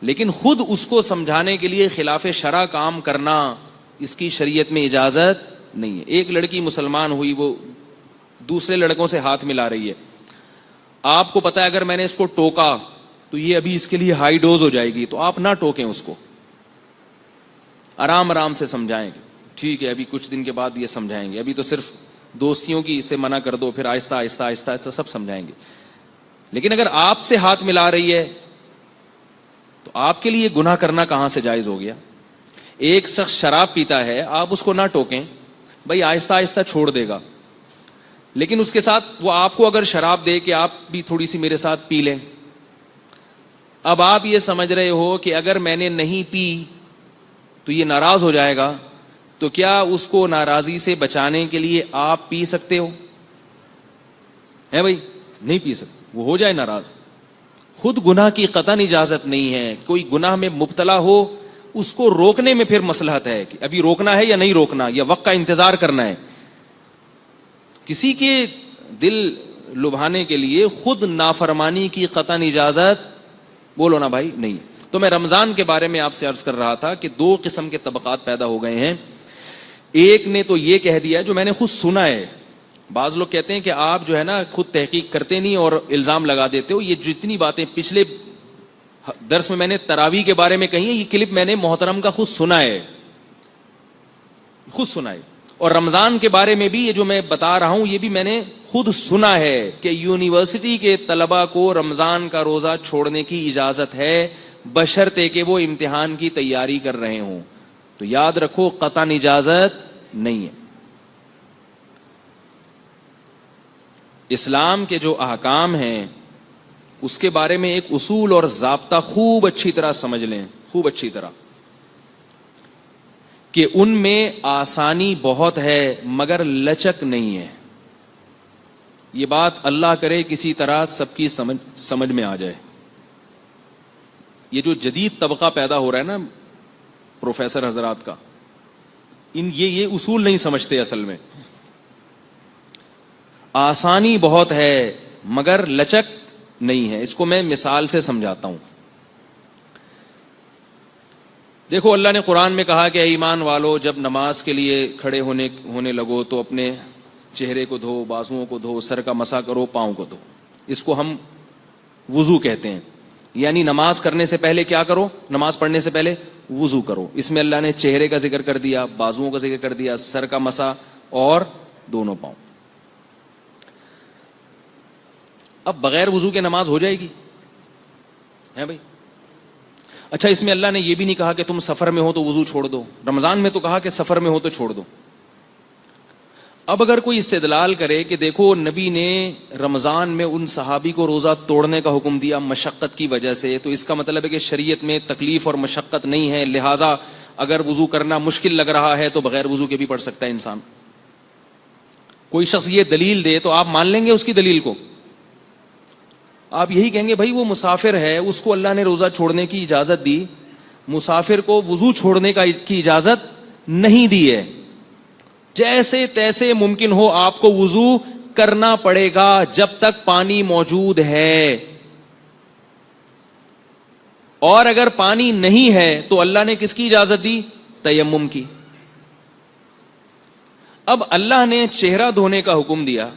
لیکن خود اس کو سمجھانے کے لیے خلاف شرع کام کرنا, اس کی شریعت میں اجازت نہیں ہے. ایک لڑکی مسلمان ہوئی, وہ دوسرے لڑکوں سے ہاتھ ملا رہی ہے. آپ کو پتا ہے اگر میں نے اس کو ٹوکا تو یہ ابھی اس کے لیے ہائی ڈوز ہو جائے گی, تو آپ نہ ٹوکیں اس کو, آرام آرام سے سمجھائیں گے. ٹھیک ہے ابھی کچھ دن کے بعد یہ سمجھائیں گے, ابھی تو صرف دوستیوں کی سے منع کر دو, پھر آہستہ آہستہ آہستہ آہستہ سب سمجھائیں گے. لیکن اگر آپ سے ہاتھ ملا رہی ہے تو آپ کے لیے گناہ کرنا کہاں سے جائز ہو گیا؟ ایک شخص شراب پیتا ہے, آپ اس کو نہ ٹوکیں بھائی, آہستہ آہستہ چھوڑ دے گا. لیکن اس کے ساتھ وہ آپ کو اگر شراب دے کہ آپ بھی تھوڑی سی میرے ساتھ پی لیں, اب آپ یہ سمجھ رہے ہو کہ اگر میں نے نہیں پی تو یہ ناراض ہو جائے گا, تو کیا اس کو ناراضی سے بچانے کے لیے آپ پی سکتے ہو؟ ہے بھائی, نہیں پی سکتے, وہ ہو جائے ناراض. خود گناہ کی قطعاً اجازت نہیں ہے. کوئی گناہ میں مبتلا ہو اس کو روکنے میں پھر مصلحت ہے کہ ابھی روکنا ہے یا نہیں روکنا, یا وقت کا انتظار کرنا ہے. کسی کے دل لبھانے کے لیے خود نافرمانی کی قطعاً اجازت بولو نا بھائی نہیں. تو میں رمضان کے بارے میں آپ سے عرض کر رہا تھا کہ دو قسم کے طبقات پیدا ہو گئے ہیں. ایک نے تو یہ کہہ دیا جو میں نے خود سنا ہے, بعض لوگ کہتے ہیں کہ آپ جو ہے نا خود تحقیق کرتے نہیں اور الزام لگا دیتے ہو. یہ جتنی باتیں پچھلے درس میں نے تراویح کے بارے میں کہی ہے, یہ کلپ میں نے محترم کا خود سنا ہے, خود سنا ہے. اور رمضان کے بارے میں بھی یہ جو میں بتا رہا ہوں یہ بھی میں نے خود سنا ہے کہ یونیورسٹی کے طلبہ کو رمضان کا روزہ چھوڑنے کی اجازت ہے, بشرطے کہ وہ امتحان کی تیاری کر رہے ہوں. تو یاد رکھو قطعاً اجازت نہیں ہے. اسلام کے جو احکام ہیں اس کے بارے میں ایک اصول اور ضابطہ خوب اچھی طرح سمجھ لیں, خوب اچھی طرح, کہ ان میں آسانی بہت ہے مگر لچک نہیں ہے. یہ بات اللہ کرے کسی طرح سب کی سمجھ میں آ جائے. یہ جو جدید طبقہ پیدا ہو رہا ہے نا پروفیسر حضرات کا, یہ اصول نہیں سمجھتے اصل میں. آسانی بہت ہے مگر لچک نہیں ہے. اس کو میں مثال سے سمجھاتا ہوں. دیکھو اللہ نے قرآن میں کہا کہ اے ایمان والو جب نماز کے لیے کھڑے ہونے لگو تو اپنے چہرے کو دھو, بازوؤں کو دھو, سر کا مسح کرو, پاؤں کو دھو. اس کو ہم وضو کہتے ہیں. یعنی نماز کرنے سے پہلے کیا کرو, نماز پڑھنے سے پہلے وضو کرو. اس میں اللہ نے چہرے کا ذکر کر دیا, بازوؤں کا ذکر کر دیا, سر کا مسح اور دونوں پاؤں. اب بغیر وضو کے نماز ہو جائے گی ہے بھائی؟ اچھا اس میں اللہ نے یہ بھی نہیں کہا کہ تم سفر میں ہو تو وضو چھوڑ دو. رمضان میں تو کہا کہ سفر میں ہو تو چھوڑ دو. اب اگر کوئی استدلال کرے کہ دیکھو نبی نے رمضان میں ان صحابی کو روزہ توڑنے کا حکم دیا مشقت کی وجہ سے, تو اس کا مطلب ہے کہ شریعت میں تکلیف اور مشقت نہیں ہے, لہٰذا اگر وضو کرنا مشکل لگ رہا ہے تو بغیر وضو کے بھی پڑھ سکتا ہے انسان. کوئی شخص یہ دلیل دے تو آپ مان لیں گے اس کی دلیل کو؟ آپ یہی کہیں گے بھائی وہ مسافر ہے, اس کو اللہ نے روزہ چھوڑنے کی اجازت دی, مسافر کو وضو چھوڑنے کی اجازت نہیں دی ہے. جیسے تیسے ممکن ہو آپ کو وضو کرنا پڑے گا جب تک پانی موجود ہے. اور اگر پانی نہیں ہے تو اللہ نے کس کی اجازت دی؟ تیمم کی. اب اللہ نے چہرہ دھونے کا حکم دیا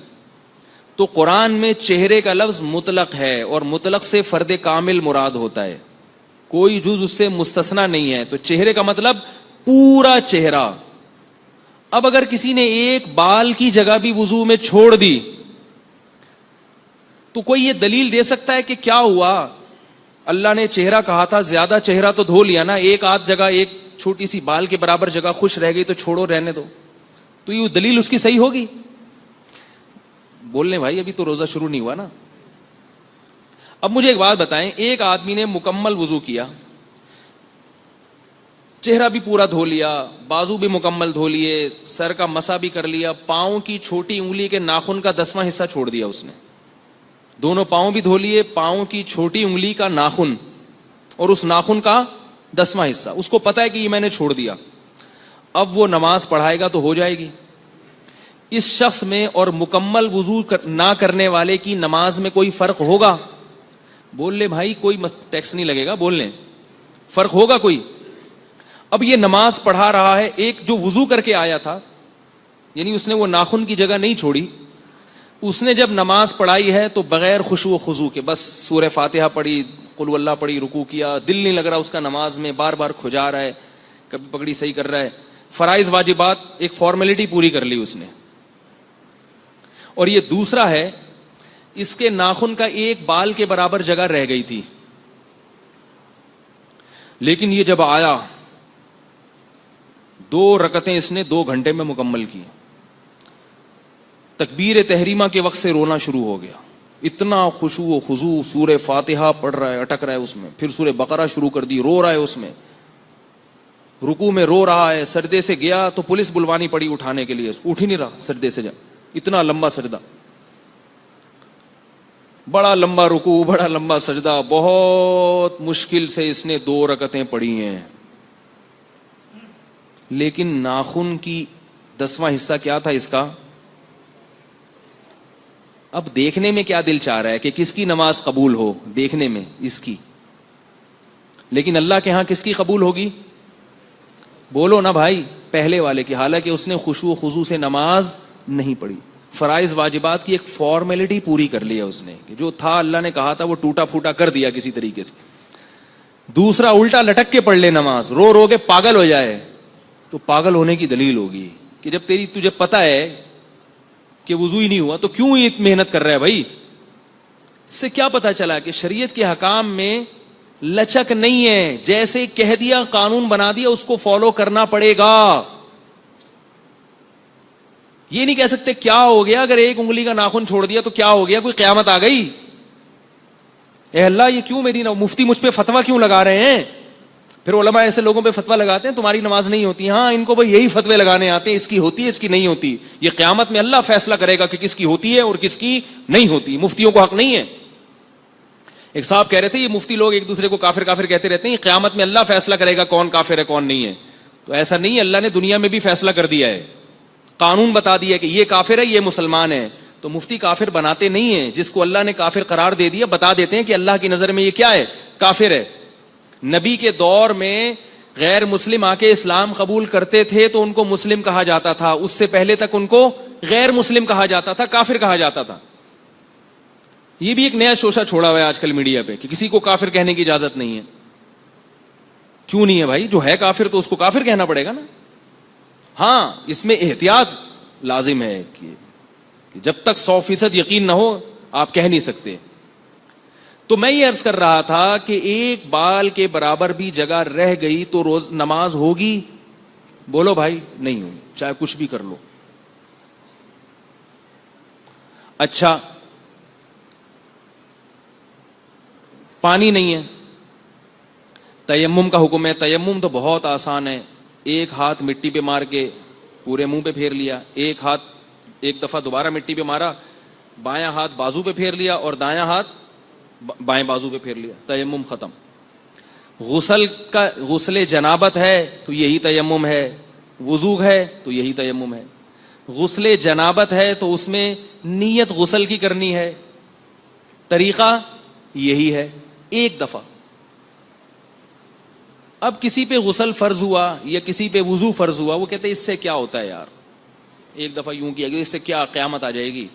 تو قرآن میں چہرے کا لفظ مطلق ہے اور مطلق سے فرد کامل مراد ہوتا ہے, کوئی جز اس سے مستثنا نہیں ہے. تو چہرے کا مطلب پورا چہرہ. اب اگر کسی نے ایک بال کی جگہ بھی وضو میں چھوڑ دی تو کوئی یہ دلیل دے سکتا ہے کہ کیا ہوا, اللہ نے چہرہ کہا تھا, زیادہ چہرہ تو دھو لیا نا, ایک آدھ جگہ ایک چھوٹی سی بال کے برابر جگہ خوش رہ گئی تو چھوڑو, رہنے دو. تو یہ دلیل اس کی صحیح ہوگی؟ بولنے بھائی ابھی تو روزہ شروع نہیں ہوا نا. اب مجھے ایک بات بتائیں, ایک آدمی نے مکمل وضو کیا, چہرہ بھی پورا دھو لیا, بازو بھی مکمل دھو لیے, سر کا مسا بھی کر لیا, پاؤں کی چھوٹی انگلی کے ناخن کا 10واں حصہ چھوڑ دیا اس نے, دونوں پاؤں بھی دھو لیے, پاؤں کی چھوٹی انگلی کا ناخن اور اس ناخن کا 10واں حصہ, اس کو پتا ہے کہ یہ میں نے چھوڑ دیا. اب وہ نماز پڑھائے گا تو ہو جائے گی. اس شخص میں اور مکمل وضو نہ کرنے والے کی نماز میں کوئی فرق ہوگا؟ بول لے بھائی, کوئی ٹیکس نہیں لگے گا, بول لیں فرق ہوگا کوئی؟ اب یہ نماز پڑھا رہا ہے, ایک جو وضو کر کے آیا تھا, یعنی اس نے وہ ناخن کی جگہ نہیں چھوڑی, اس نے جب نماز پڑھائی ہے تو بغیر خشوع و خضوع کے بس سورہ فاتحہ پڑھی, قل ہو اللہ پڑھی, رکوع کیا, دل نہیں لگ رہا اس کا نماز میں, بار بار کھجا رہا ہے, کبھی پگڑی صحیح کر رہا ہے, فرائض واجبات ایک فارمیلٹی پوری کر لی اس نے. اور یہ دوسرا ہے, اس کے ناخن کا ایک بال کے برابر جگہ رہ گئی تھی, لیکن یہ جب آیا 2 رکعتیں اس نے 2 گھنٹے میں مکمل کی. تکبیر تحریمہ کے وقت سے رونا شروع ہو گیا, اتنا خشوع و خضوع, سورہ فاتحہ پڑھ رہا ہے, اٹک رہا ہے اس میں, پھر سورہ بقرہ شروع کر دی, رو رہا ہے اس میں, رکوع میں رو رہا ہے. سجدے سے گیا تو پولیس بلوانی پڑی اٹھانے کے لیے, اٹھ ہی نہیں رہا سجدے سے, جا اتنا لمبا سجدہ, بڑا لمبا رکوع, بڑا لمبا سجدہ, بہت مشکل سے اس نے 2 رکعتیں پڑھی ہیں. لیکن ناخن کی 10واں حصہ کیا تھا اس کا؟ اب دیکھنے میں کیا دل چاہ رہا ہے کہ کس کی نماز قبول ہو, دیکھنے میں اس کی, لیکن اللہ کے ہاں کس کی قبول ہوگی؟ بولو نا بھائی, پہلے والے کی. حالانکہ اس نے خشوع و خضوع سے نماز نہیں پڑھی, فرائض واجبات کی ایک فارمیلٹی پوری کر لی ہے اس نے, کہ جو تھا اللہ نے کہا تھا وہ ٹوٹا پھوٹا کر دیا کسی طریقے سے. دوسرا, الٹا لٹک کے پڑھ لے نماز, رو رو کے پاگل ہو جائے, تو پاگل ہونے کی دلیل ہوگی کہ جب تجھے پتا ہے کہ وضو ہی نہیں ہوا تو کیوں یہ محنت کر رہا ہے بھائی. اس سے کیا پتا چلا کہ شریعت کے حکام میں لچک نہیں ہے, جیسے کہہ دیا, قانون بنا دیا, اس کو فالو کرنا پڑے گا. یہ نہیں کہہ سکتے کیا ہو گیا اگر ایک انگلی کا ناخن چھوڑ دیا تو کیا ہو گیا, کوئی قیامت آ گئی, اے اللہ یہ کیوں میری مفتی مجھ پہ فتویٰ کیوں لگا رہے ہیں. پھر علماء ایسے لوگوں پہ فتویٰ لگاتے ہیں تمہاری نماز نہیں ہوتی. ہاں, ان کو بھائی یہی فتوے لگانے آتے ہیں, اس کی ہوتی ہے, اس کی نہیں ہوتی. یہ قیامت میں اللہ فیصلہ کرے گا کہ کس کی ہوتی ہے اور کس کی نہیں ہوتی. مفتیوں کو حق نہیں ہے. ایک صاحب کہہ رہے تھے یہ مفتی لوگ ایک دوسرے کو کافر کافر کہتے رہتے ہیں, قیامت میں اللہ فیصلہ کرے گا کون کافر ہے کون نہیں ہے. تو ایسا نہیں ہے, اللہ نے دنیا میں بھی فیصلہ کر دیا ہے, قانون بتا دیا کہ یہ کافر ہے یہ مسلمان ہے. تو مفتی کافر بناتے نہیں ہیں, جس کو اللہ نے کافر قرار دے دیا بتا دیتے ہیں کہ اللہ کی نظر میں یہ کیا ہے, کافر ہے. نبی کے دور میں غیر مسلم آ کے اسلام قبول کرتے تھے تو ان کو مسلم کہا جاتا تھا, اس سے پہلے تک ان کو غیر مسلم کہا جاتا تھا, کافر کہا جاتا تھا. یہ بھی ایک نیا شوشہ چھوڑا ہوا ہے آج کل میڈیا پہ کہ کسی کو کافر کہنے کی اجازت نہیں ہے. کیوں نہیں ہے بھائی, جو ہے کافر تو اس کو کافر کہنا پڑے گا نا. ہاں, اس میں احتیاط لازم ہے کہ جب تک 100% یقین نہ ہو آپ کہہ نہیں سکتے. تو میں یہ عرض کر رہا تھا کہ ایک بال کے برابر بھی جگہ رہ گئی تو روز نماز ہوگی؟ بولو بھائی, نہیں ہوگی, چاہے کچھ بھی کر لو. اچھا, پانی نہیں ہے, تیمم کا حکم ہے. تیمم تو بہت آسان ہے, ایک ہاتھ مٹی پہ مار کے پورے منہ پہ پھیر لیا, ایک دفعہ دوبارہ مٹی پہ مارا, بایاں ہاتھ بازو پہ پھیر لیا اور دایاں ہاتھ بائیں بازو پہ پھیر لیا, تیمم ختم. غسل جنابت ہے تو یہی تیمم ہے, وضو ہے تو یہی تیمم ہے. غسل جنابت ہے تو اس میں نیت غسل کی کرنی ہے، طریقہ یہی ہے، ایک دفعہ. اب کسی پہ غسل فرض ہوا یا کسی پہ وضو فرض ہوا، وہ کہتے ہیں اس سے کیا ہوتا ہے یار، ایک دفعہ یوں کیا گیا، اس سے کیا قیامت آ جائے گی،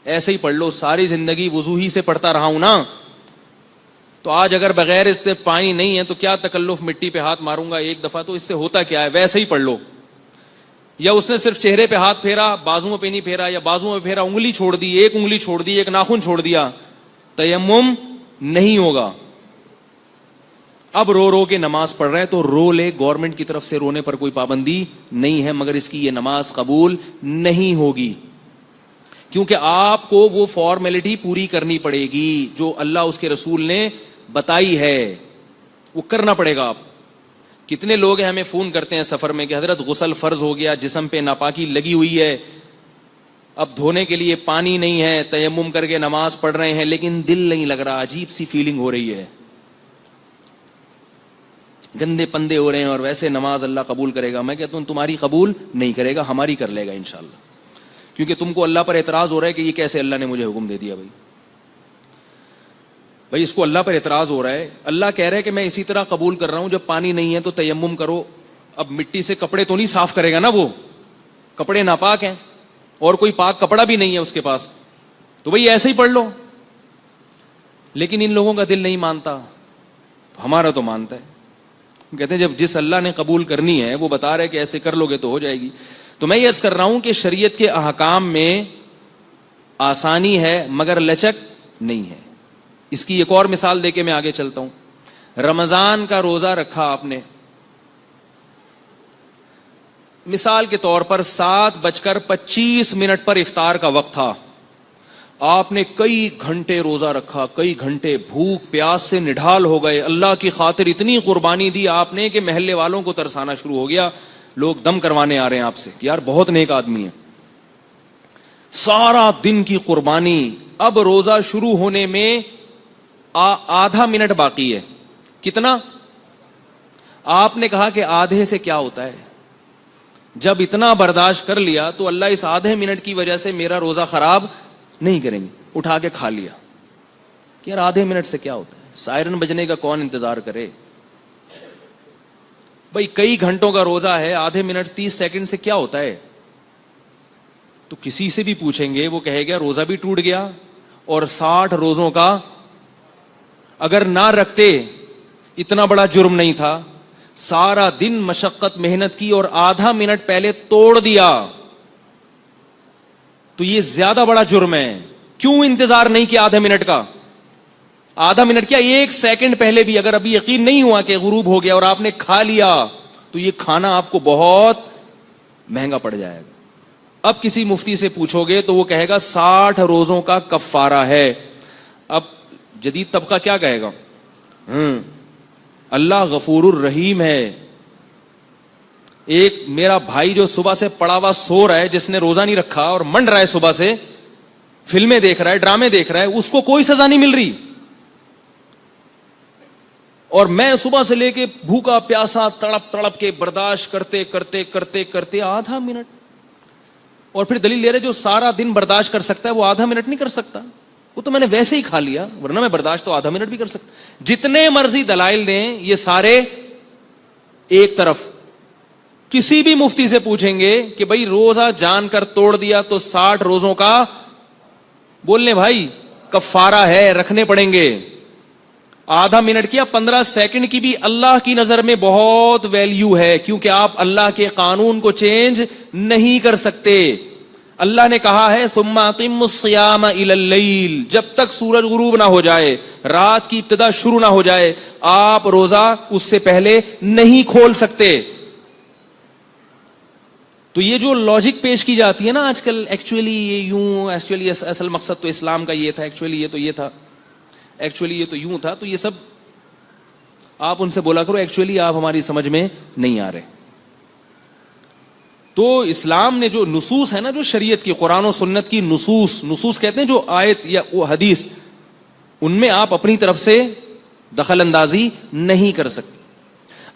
ایسے ہی پڑھ لو، ساری زندگی وضو ہی سے پڑھتا رہا ہوں نا، تو آج اگر بغیر اس سے پانی نہیں ہے تو کیا تکلف، مٹی پہ ہاتھ ماروں گا ایک دفعہ، تو اس سے ہوتا کیا ہے، ویسے ہی پڑھ لو. یا اس نے صرف چہرے پہ ہاتھ پھیرا، بازوؤں پہ نہیں پھیرا، یا بازوؤں پہ پھیرا، انگلی چھوڑ دی، ایک انگلی چھوڑ دی، ایک ناخن چھوڑ دیا، تیمم نہیں ہوگا. اب رو رو کے نماز پڑھ رہے ہیں تو رو لے، گورنمنٹ کی طرف سے رونے پر کوئی پابندی نہیں ہے، مگر اس کی یہ نماز قبول نہیں ہوگی، کیونکہ آپ کو وہ فارمیلٹی پوری کرنی پڑے گی جو اللہ اس کے رسول نے بتائی ہے، وہ کرنا پڑے گا. آپ کتنے لوگ ہیں ہمیں فون کرتے ہیں سفر میں کہ حضرت غسل فرض ہو گیا، جسم پہ ناپاکی لگی ہوئی ہے، اب دھونے کے لیے پانی نہیں ہے، تیمم کر کے نماز پڑھ رہے ہیں لیکن دل نہیں لگ رہا، عجیب سی فیلنگ ہو رہی ہے، گندے پندے ہو رہے ہیں، اور ویسے نماز اللہ قبول کرے گا. میں کہتا ہوں تمہاری قبول نہیں کرے گا، ہماری کر لے گا انشاءاللہ، کیونکہ تم کو اللہ پر اعتراض ہو رہا ہے کہ یہ کیسے اللہ نے مجھے حکم دے دیا. بھائی اس کو اللہ پر اعتراض ہو رہا ہے، اللہ کہہ رہا ہے کہ میں اسی طرح قبول کر رہا ہوں، جب پانی نہیں ہے تو تیمم کرو. اب مٹی سے کپڑے تو نہیں صاف کرے گا نا، وہ کپڑے ناپاک ہیں اور کوئی پاک کپڑا بھی نہیں ہے اس کے پاس، تو بھائی ایسے ہی پڑھ لو. لیکن ان لوگوں کا دل نہیں مانتا، ہمارا تو مانتا ہے. کہتے ہیں جب جس اللہ نے قبول کرنی ہے وہ بتا رہے کہ ایسے کر لو گے تو ہو جائے گی. تو میں یہ عرض کر رہا ہوں کہ شریعت کے احکام میں آسانی ہے مگر لچک نہیں ہے. اس کی ایک اور مثال دے کے میں آگے چلتا ہوں. رمضان کا روزہ رکھا آپ نے، مثال کے طور پر 7:25 پر افطار کا وقت تھا، آپ نے کئی گھنٹے روزہ رکھا، کئی گھنٹے بھوک پیاس سے نڈھال ہو گئے، اللہ کی خاطر اتنی قربانی دی آپ نے کہ محلے والوں کو ترسانا شروع ہو گیا، لوگ دم کروانے آ رہے ہیں آپ سے کہ یار بہت نیک آدمی ہے. سارا دن کی قربانی، اب روزہ شروع ہونے میں آدھا منٹ باقی ہے. کتنا؟ آپ نے کہا کہ آدھے سے کیا ہوتا ہے، جب اتنا برداشت کر لیا تو اللہ اس آدھے منٹ کی وجہ سے میرا روزہ خراب نہیں کریں گے. اٹھا کے کھا لیا کہ یار آدھے منٹ سے کیا ہوتا ہے، سائرن بجنے کا کون انتظار کرے. بھائی کئی گھنٹوں کا روزہ ہے، آدھے منٹ 30 سیکنڈ سے کیا ہوتا ہے. تو کسی سے بھی پوچھیں گے وہ کہے گا روزہ بھی ٹوٹ گیا، اور 60 روزوں کا اگر نہ رکھتے اتنا بڑا جرم نہیں تھا. سارا دن مشقت محنت کی اور آدھا منٹ پہلے توڑ دیا تو یہ زیادہ بڑا جرم ہے. کیوں انتظار نہیں کیا آدھے منٹ کا؟ آدھا منٹ کیا 1 سیکنڈ پہلے بھی اگر ابھی یقین نہیں ہوا کہ غروب ہو گیا اور آپ نے کھا لیا تو یہ کھانا آپ کو بہت مہنگا پڑ جائے گا. اب کسی مفتی سے پوچھو گے تو وہ کہے گا 60 روزوں کا کفارہ ہے. اب جدید طبقہ کیا کہے گا؟ اللہ غفور الرحیم ہے. ایک میرا بھائی جو صبح سے پڑا ہوا سو رہا ہے، جس نے روزہ نہیں رکھا اور منڈ رہا ہے صبح سے، فلمیں دیکھ رہا ہے، ڈرامے دیکھ رہا ہے، اس کو کوئی سزا نہیں مل رہی، اور میں صبح سے لے کے بھوکا پیاسا تڑپ تڑپ کے برداشت کرتے کرتے کرتے کرتے آدھا منٹ، اور پھر دلیل لے رہے جو سارا دن برداشت کر سکتا ہے وہ آدھا منٹ نہیں کر سکتا. وہ تو میں نے ویسے ہی کھا لیا، ورنہ میں برداشت تو آدھا منٹ بھی کر سکتا. جتنے مرضی دلائل دیں یہ سارے ایک طرف. کسی بھی مفتی سے پوچھیں گے کہ بھائی روزہ جان کر توڑ دیا تو 60 روزوں کا بولنے بھائی کفارہ ہے، رکھنے پڑیں گے. آدھا منٹ کیا 15 سیکنڈ کی بھی اللہ کی نظر میں بہت ویلیو ہے، کیونکہ آپ اللہ کے قانون کو چینج نہیں کر سکتے. اللہ نے کہا ہے ثم اقم الصیام الی اللیل، جب تک سورج غروب نہ ہو جائے، رات کی ابتدا شروع نہ ہو جائے، آپ روزہ اس سے پہلے نہیں کھول سکتے. تو یہ جو لاجک پیش کی جاتی ہے نا آج کل، ایکچولی یہ یوں، ایکچولی اصل مقصد تو اسلام کا یہ تھا، ایکچولی یہ تو یہ تھا، ایکچولی یہ تو یوں تھا، تو یہ سب آپ ان سے بولا کرو ایکچولی آپ ہماری سمجھ میں نہیں آ رہے. تو اسلام نے جو نصوص ہے نا، جو شریعت کی قرآن و سنت کی نصوص کہتے ہیں جو آیت یا وہ حدیث، ان میں آپ اپنی طرف سے دخل اندازی نہیں کر سکتے.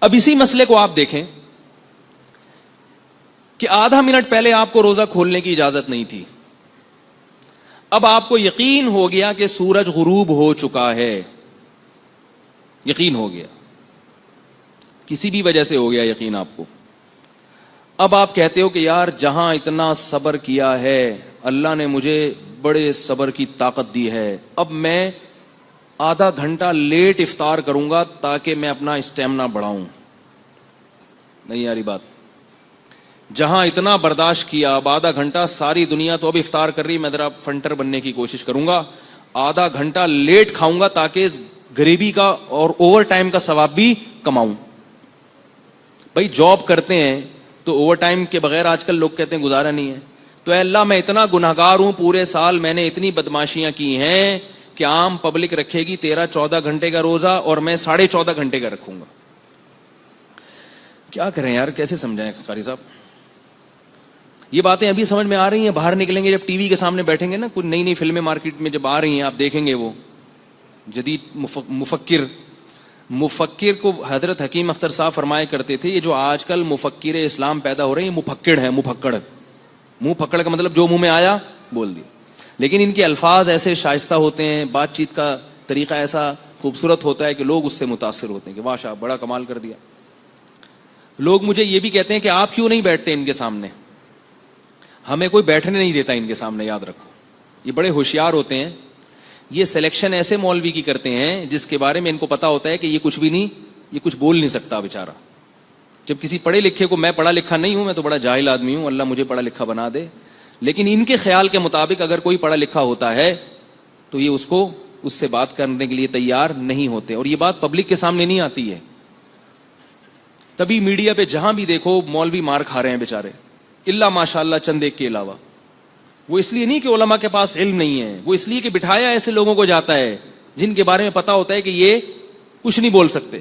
اب اسی مسئلے کو آپ دیکھیں، کہ آدھا منٹ پہلے آپ کو روزہ کھولنے کی اجازت نہیں تھی، اب آپ کو یقین ہو گیا کہ سورج غروب ہو چکا ہے، یقین ہو گیا، کسی بھی وجہ سے ہو گیا یقین آپ کو، اب آپ کہتے ہو کہ یار جہاں اتنا صبر کیا ہے اللہ نے مجھے بڑے صبر کی طاقت دی ہے، اب میں آدھا گھنٹہ لیٹ افطار کروں گا تاکہ میں اپنا اسٹیمنا بڑھاؤں. نہیں یاری بات، جہاں اتنا برداشت کیا اب آدھا گھنٹہ، ساری دنیا تو اب افطار کر رہی، میں ذرا فنٹر بننے کی کوشش کروں گا، آدھا گھنٹہ لیٹ کھاؤں گا تاکہ غریبی کا اور اوور ٹائم کا ثواب بھی کماؤں. بھائی جاب کرتے ہیں تو اوور ٹائم کے بغیر آج کل لوگ کہتے ہیں گزارا نہیں ہے، تو اے اللہ میں اتنا گناہگار ہوں، پورے سال میں نے اتنی بدماشیاں کی ہیں کہ عام پبلک رکھے گی 13-14 گھنٹے کا روزہ اور میں 14.5 گھنٹے کا رکھوں گا. کیا کریں یار، کیسے سمجھائیں قاری صاحب؟ یہ باتیں ابھی سمجھ میں آ رہی ہیں، باہر نکلیں گے جب ٹی وی کے سامنے بیٹھیں گے نا، کچھ نئی نئی فلمیں مارکیٹ میں جب آ رہی ہیں آپ دیکھیں گے، وہ جدید مفکر کو حضرت حکیم اختر صاحب فرمایا کرتے تھے، یہ جو آج کل مفکر اسلام پیدا ہو رہے ہیں یہ مفکڑ ہیں. منہ پکڑ کا مطلب جو منہ میں آیا بول دیا، لیکن ان کے الفاظ ایسے شائستہ ہوتے ہیں، بات چیت کا طریقہ ایسا خوبصورت ہوتا ہے کہ لوگ اس سے متاثر ہوتے ہیں کہ واہ شاہ بڑا کمال کر دیا. لوگ مجھے یہ بھی کہتے ہیں کہ آپ کیوں نہیں بیٹھتے ان کے سامنے، ہمیں کوئی بیٹھنے نہیں دیتا ان کے سامنے. یاد رکھو یہ بڑے ہوشیار ہوتے ہیں، یہ سلیکشن ایسے مولوی کی کرتے ہیں جس کے بارے میں ان کو پتا ہوتا ہے کہ یہ کچھ بھی نہیں، یہ کچھ بول نہیں سکتا بیچارہ. جب کسی پڑھے لکھے کو، میں پڑھا لکھا نہیں ہوں، میں تو بڑا جاہل آدمی ہوں، اللہ مجھے پڑھا لکھا بنا دے، لیکن ان کے خیال کے مطابق اگر کوئی پڑھا لکھا ہوتا ہے تو یہ اس سے بات کرنے کے لیے تیار نہیں ہوتے. اور یہ بات پبلک کے سامنے نہیں آتی ہے، تبھی میڈیا پہ جہاں بھی دیکھو مولوی مار کھا رہے ہیں بیچارے، اللہ ماشاء اللہ چند ایک کے علاوہ. وہ اس لیے نہیں کہ علماء کے پاس علم نہیں ہے، وہ اس لیے کہ بٹھایا ایسے لوگوں کو جاتا ہے جن کے بارے میں پتا ہوتا ہے کہ یہ کچھ نہیں بول سکتے.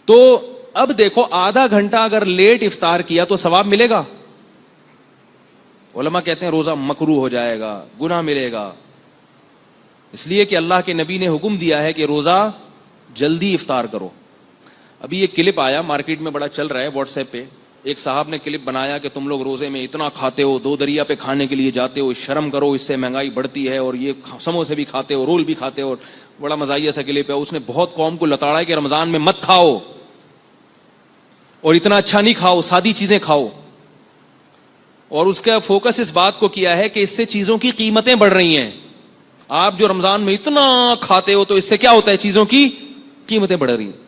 تو اب دیکھو آدھا گھنٹہ اگر لیٹ افطار کیا تو ثواب ملے گا. علماء کہتے ہیں روزہ مکروہ ہو جائے گا، گناہ ملے گا، اس لیے کہ اللہ کے نبی نے حکم دیا ہے کہ روزہ جلدی افطار کرو. ابھی ایک کلپ آیا مارکیٹ میں، بڑا چل رہا ہے واٹس ایپ پہ، ایک صاحب نے کلپ بنایا کہ تم لوگ روزے میں اتنا کھاتے ہو، 2 دریا پہ کھانے کے لیے جاتے ہو، شرم کرو، اس سے مہنگائی بڑھتی ہے، اور یہ سموسے بھی کھاتے ہو، رول بھی کھاتے ہو. بڑا مزاحیہ سا کلپ ہے. اس نے بہت قوم کو لتاڑا ہے کہ رمضان میں مت کھاؤ اور اتنا اچھا نہیں کھاؤ، سادی چیزیں کھاؤ. اور اس کا فوکس اس بات کو کیا ہے کہ اس سے چیزوں کی قیمتیں بڑھ رہی ہیں. آپ جو رمضان میں اتنا کھاتے ہو تو اس سے کیا ہوتا ہے، چیزوں کی قیمتیں بڑھ رہی ہیں.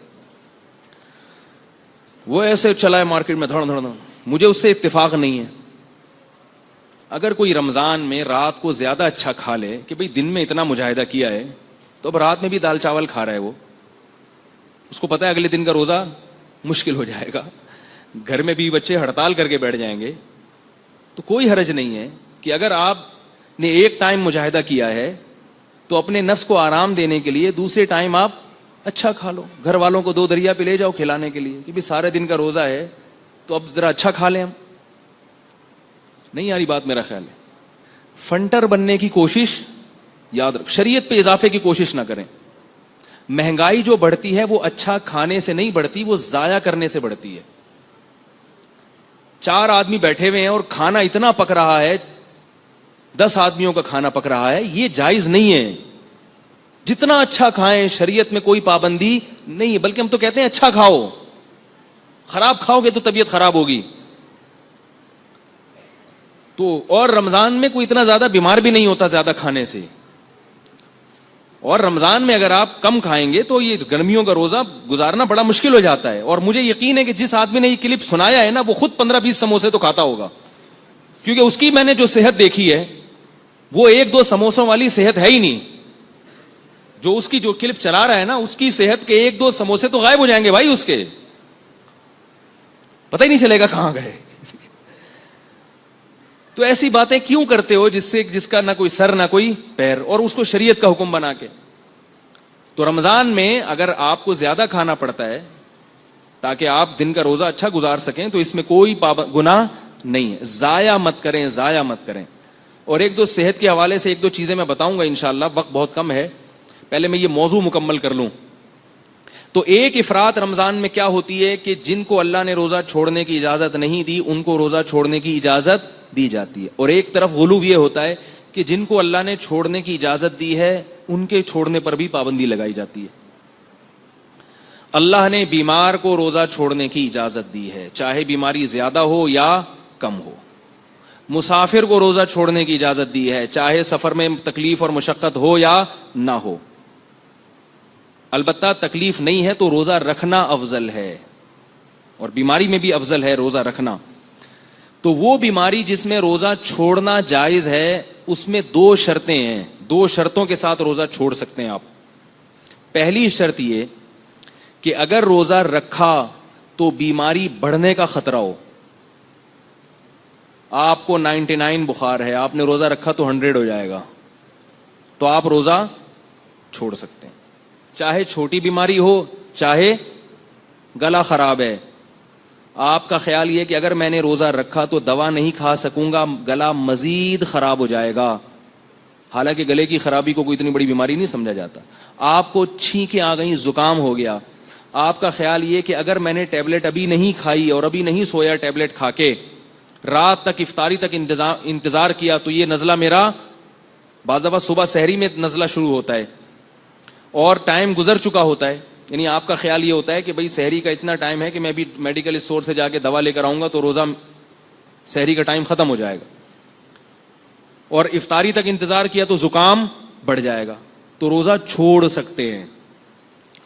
وہ ایسے چلا ہے مارکیٹ میں دھڑ دھڑ. مجھے اس سے اتفاق نہیں ہے. اگر کوئی رمضان میں رات کو زیادہ اچھا کھا لے کہ بھئی دن میں اتنا مجاہدہ کیا ہے تو اب رات میں بھی دال چاول کھا رہا ہے، وہ اس کو پتا ہے اگلے دن کا روزہ مشکل ہو جائے گا، گھر میں بھی بچے ہڑتال کر کے بیٹھ جائیں گے، تو کوئی حرج نہیں ہے کہ اگر آپ نے ایک ٹائم مجاہدہ کیا ہے تو اپنے نفس کو آرام دینے کے لیے دوسرے ٹائم آپ اچھا کھا لو. گھر والوں کو 2 دریا پہ لے جاؤ کھلانے کے لیے کہ بھی سارے دن کا روزہ ہے تو اب ذرا اچھا کھا لیں ہم. نہیں آ رہی بات میرا خیال ہے. فنٹر بننے کی کوشش یاد رکھ، شریعت پہ اضافے کی کوشش نہ کریں. مہنگائی جو بڑھتی ہے وہ اچھا کھانے سے نہیں بڑھتی، وہ ضائع کرنے سے بڑھتی ہے. 4 آدمی بیٹھے ہوئے ہیں اور کھانا اتنا پک رہا ہے، 10 آدمیوں کا کھانا پک رہا ہے، یہ جائز نہیں ہے. جتنا اچھا کھائیں، شریعت میں کوئی پابندی نہیں ہے، بلکہ ہم تو کہتے ہیں اچھا کھاؤ. خراب کھاؤ گے تو طبیعت خراب ہوگی. تو اور رمضان میں کوئی اتنا زیادہ بیمار بھی نہیں ہوتا زیادہ کھانے سے. اور رمضان میں اگر آپ کم کھائیں گے تو یہ گرمیوں کا روزہ گزارنا بڑا مشکل ہو جاتا ہے. اور مجھے یقین ہے کہ جس آدمی نے یہ کلپ سنایا ہے نا وہ خود 15-20 سموسے تو کھاتا ہوگا، کیونکہ اس کی میں نے جو صحت دیکھی ہے وہ 1-2 سموسوں والی صحت ہے ہی نہیں. جو اس کی جو کلپ چلا رہا ہے نا اس کی صحت کے 1-2 سموسے تو غائب ہو جائیں گے بھائی، اس کے پتہ ہی نہیں چلے گا کہاں گئے. تو ایسی باتیں کیوں کرتے ہو جس کا نہ کوئی سر نہ کوئی پیر، اور اس کو شریعت کا حکم بنا کے. تو رمضان میں اگر آپ کو زیادہ کھانا پڑتا ہے تاکہ آپ دن کا روزہ اچھا گزار سکیں تو اس میں کوئی گناہ نہیں ہے. ضائع مت کریں، ضائع مت کریں. اور 1-2 صحت کے حوالے سے 1-2 چیزیں میں بتاؤں گا انشاءاللہ، وقت بہت کم ہے. پہلے میں یہ موضوع مکمل کر لوں. تو ایک افراط رمضان میں کیا ہوتی ہے کہ جن کو اللہ نے روزہ چھوڑنے کی اجازت نہیں دی ان کو روزہ چھوڑنے کی اجازت دی جاتی ہے، اور ایک طرف غلو یہ ہوتا ہے کہ جن کو اللہ نے چھوڑنے کی اجازت دی ہے ان کے چھوڑنے پر بھی پابندی لگائی جاتی ہے۔ اللہ نے بیمار کو روزہ چھوڑنے کی اجازت دی ہے، چاہے بیماری زیادہ ہو یا کم ہو۔ مسافر کو روزہ چھوڑنے کی اجازت دی ہے، چاہے سفر میں تکلیف اور مشقت ہو یا نہ ہو۔ البتہ تکلیف نہیں ہے تو روزہ رکھنا افضل ہے، اور بیماری میں بھی افضل ہے روزہ رکھنا۔ تو وہ بیماری جس میں روزہ چھوڑنا جائز ہے اس میں 2 شرطیں ہیں، 2 شرطوں کے ساتھ روزہ چھوڑ سکتے ہیں آپ۔ پہلی شرط یہ کہ اگر روزہ رکھا تو بیماری بڑھنے کا خطرہ ہو، آپ کو 99 بخار ہے، آپ نے روزہ رکھا تو 100 ہو جائے گا، تو آپ روزہ چھوڑ سکتے ہیں، چاہے چھوٹی بیماری ہو چاہے گلا خراب ہے۔ آپ کا خیال یہ کہ اگر میں نے روزہ رکھا تو دوا نہیں کھا سکوں گا، گلا مزید خراب ہو جائے گا، حالانکہ گلے کی خرابی کو کوئی اتنی بڑی بیماری نہیں سمجھا جاتا۔ آپ کو چھینکیں آ گئیں، زکام ہو گیا، آپ کا خیال یہ کہ اگر میں نے ٹیبلٹ ابھی نہیں کھائی اور ابھی نہیں سویا ٹیبلٹ کھا کے، رات تک افطاری تک انتظار کیا تو یہ نزلہ میرا، بعض دفعہ صبح سحری میں نزلہ شروع ہوتا ہے اور ٹائم گزر چکا ہوتا ہے، یعنی آپ کا خیال یہ ہوتا ہے کہ بھئی سحری کا اتنا ٹائم ہے کہ میں بھی میڈیکل اسٹور سے جا کے دوا لے کر آؤں گا تو روزہ سحری کا ٹائم ختم ہو جائے گا، اور افطاری تک انتظار کیا تو زکام بڑھ جائے گا، تو روزہ چھوڑ سکتے ہیں۔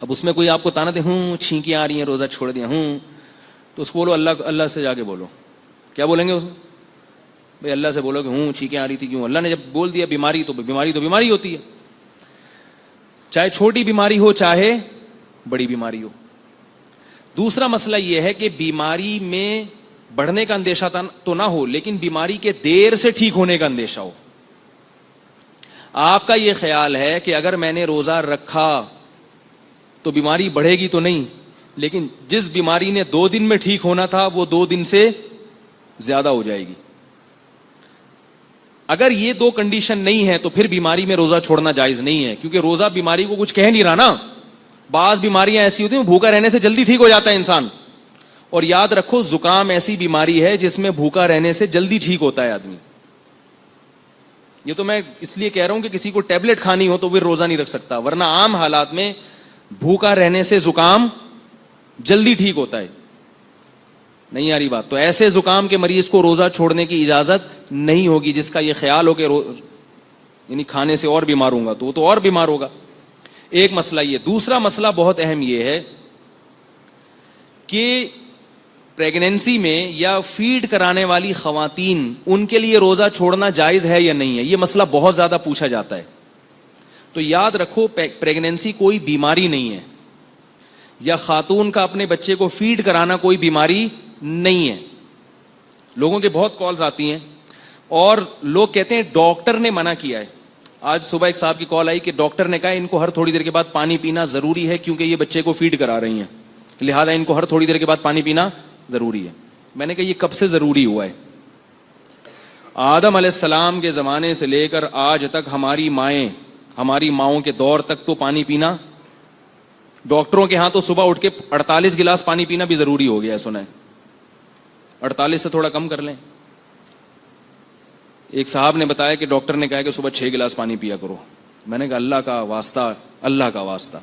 اب اس میں کوئی آپ کو تانا دے، چھینکیں آ رہی ہیں روزہ چھوڑ دیا، تو اس کو بولو اللہ سے جا کے بولو۔ کیا بولیں گے اس میں؟ بھئی اللہ سے بولو کہ چھینکیں آ رہی تھی کیوں؟ اللہ نے جب بول دیا بیماری تو بیماری ہوتی ہے، چاہے چھوٹی بیماری ہو چاہے بڑی بیماری ہو۔ دوسرا مسئلہ یہ ہے کہ بیماری میں بڑھنے کا اندیشہ تو نہ ہو، لیکن بیماری کے دیر سے ٹھیک ہونے کا اندیشہ ہو۔ آپ کا یہ خیال ہے کہ اگر میں نے روزہ رکھا تو بیماری بڑھے گی تو نہیں، لیکن جس بیماری نے 2 دن میں ٹھیک ہونا تھا وہ 2 دن سے زیادہ ہو جائے گی۔ اگر یہ 2 کنڈیشن نہیں ہے تو پھر بیماری میں روزہ چھوڑنا جائز نہیں ہے، کیونکہ روزہ بیماری کو کچھ کہہ نہیں رہا نا۔ بعض بیماریاں ایسی ہوتی ہیں بھوکا رہنے سے جلدی ٹھیک ہو جاتا ہے انسان، اور یاد رکھو زکام ایسی بیماری ہے جس میں بھوکا رہنے سے جلدی ٹھیک ہوتا ہے آدمی۔ یہ تو میں اس لیے کہہ رہا ہوں کہ کسی کو ٹیبلٹ کھانی ہو تو پھر روزہ نہیں رکھ سکتا، ورنہ عام حالات میں بھوکا رہنے سے زکام جلدی ٹھیک ہوتا ہے۔ نہیں آ رہی بات؟ تو ایسے زکام کے مریض کو روزہ چھوڑنے کی اجازت نہیں ہوگی، جس کا یہ خیال ہو کہ یعنی کھانے سے اور بیمار ہوں گا تو وہ تو اور بیمار ہوگا۔ ایک مسئلہ یہ۔ دوسرا مسئلہ بہت اہم یہ ہے کہ پریگنینسی میں یا فیڈ کرانے والی خواتین، ان کے لیے روزہ چھوڑنا جائز ہے یا نہیں ہے، یہ مسئلہ بہت زیادہ پوچھا جاتا ہے۔ تو یاد رکھو پریگنینسی کوئی بیماری نہیں ہے، یا خاتون کا اپنے بچے کو فیڈ کرانا کوئی بیماری نہیں ہے۔ لوگوں کے بہت کالز آتی ہیں اور لوگ کہتے ہیں ڈاکٹر نے منع کیا ہے۔ آج صبح ایک صاحب کی کال آئی کہ ڈاکٹر نے کہا ان کو ہر تھوڑی دیر کے بعد پانی پینا ضروری ہے کیونکہ یہ بچے کو فیڈ کرا رہی ہیں، لہذا ان کو ہر تھوڑی دیر کے بعد پانی پینا ضروری ہے۔ میں نے کہا یہ کب سے ضروری ہوا ہے؟ آدم علیہ السلام کے زمانے سے لے کر آج تک ہماری ماؤں کے دور تک تو پانی پینا، ڈاکٹروں کے ہاں تو صبح اٹھ کے 48 گلاس پانی پینا بھی ضروری ہو گیا ہے، سنا ہے 48 سے تھوڑا کم کر لیں۔ ایک صاحب نے بتایا کہ ڈاکٹر نے کہا کہ صبح 6 گلاس پانی پیا کرو۔ میں نے کہا اللہ کا واسطہ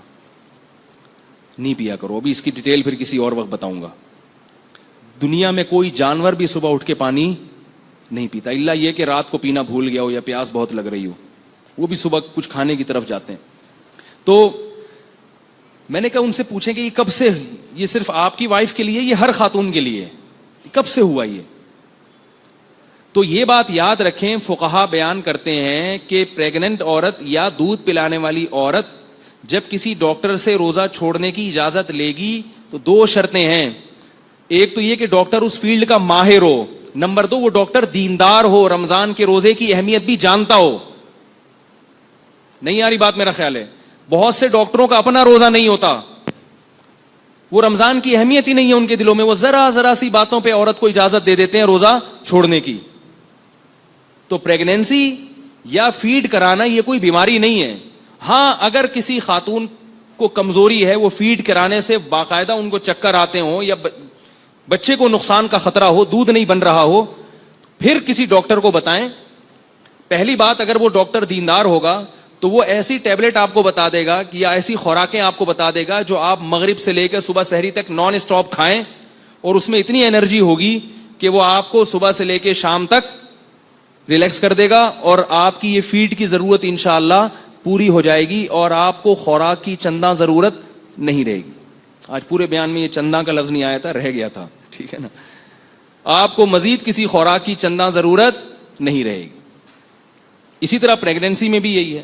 نہیں پیا کرو، ابھی اس کی ڈیٹیل پھر کسی اور وقت بتاؤں گا۔ دنیا میں کوئی جانور بھی صبح اٹھ کے پانی نہیں پیتا، الا یہ کہ رات کو پینا بھول گیا ہو یا پیاس بہت لگ رہی ہو، وہ بھی صبح کچھ کھانے کی طرف جاتے ہیں۔ تو میں نے کہا ان سے پوچھیں کہ یہ کب سے، یہ صرف آپ کی وائف کے لیے، یہ ہر خاتون کے لیے کب سے ہوا یہ؟ تو یہ بات یاد رکھیں، فقہا بیان کرتے ہیں کہ پریگننٹ عورت یا دودھ پلانے والی عورت جب کسی ڈاکٹر سے روزہ چھوڑنے کی اجازت لے گی تو 2 شرطیں ہیں۔ ایک تو یہ کہ ڈاکٹر اس فیلڈ کا ماہر ہو، نمبر 2 وہ ڈاکٹر دیندار ہو، رمضان کے روزے کی اہمیت بھی جانتا ہو۔ نہیں آ رہی بات؟ میرا خیال ہے بہت سے ڈاکٹروں کا اپنا روزہ نہیں ہوتا، وہ رمضان کی اہمیت ہی نہیں ہے ان کے دلوں میں، وہ ذرا سی باتوں پہ عورت کو اجازت دے دیتے ہیں روزہ چھوڑنے کی۔ تو پریگنینسی یا فیڈ کرانا یہ کوئی بیماری نہیں ہے۔ ہاں اگر کسی خاتون کو کمزوری ہے, وہ فیڈ کرانے سے باقاعدہ ان کو چکر آتے ہوں یا بچے کو نقصان کا خطرہ ہو, دودھ نہیں بن رہا ہو, پھر کسی ڈاکٹر کو بتائیں. پہلی بات, اگر وہ ڈاکٹر دیندار ہوگا تو وہ ایسی ٹیبلٹ آپ کو بتا دے گا یا ایسی خوراکیں آپ کو بتا دے گا جو آپ مغرب سے لے کر صبح سحری تک نان اسٹاپ کھائیں, اور اس میں اتنی انرجی ہوگی کہ وہ آپ کو صبح سے لے کے شام تک ریلیکس کر دے گا, اور آپ کی یہ فیڈ کی ضرورت انشاءاللہ پوری ہو جائے گی, اور آپ کو خوراک کی چندہ ضرورت نہیں رہے گی. آج پورے بیان میں یہ چندہ کا لفظ نہیں آیا تھا, رہ گیا تھا, ٹھیک ہے نا. آپ کو مزید کسی خوراک کی چندہ ضرورت نہیں رہے گی. اسی طرح پریگنینسی میں بھی یہی ہے.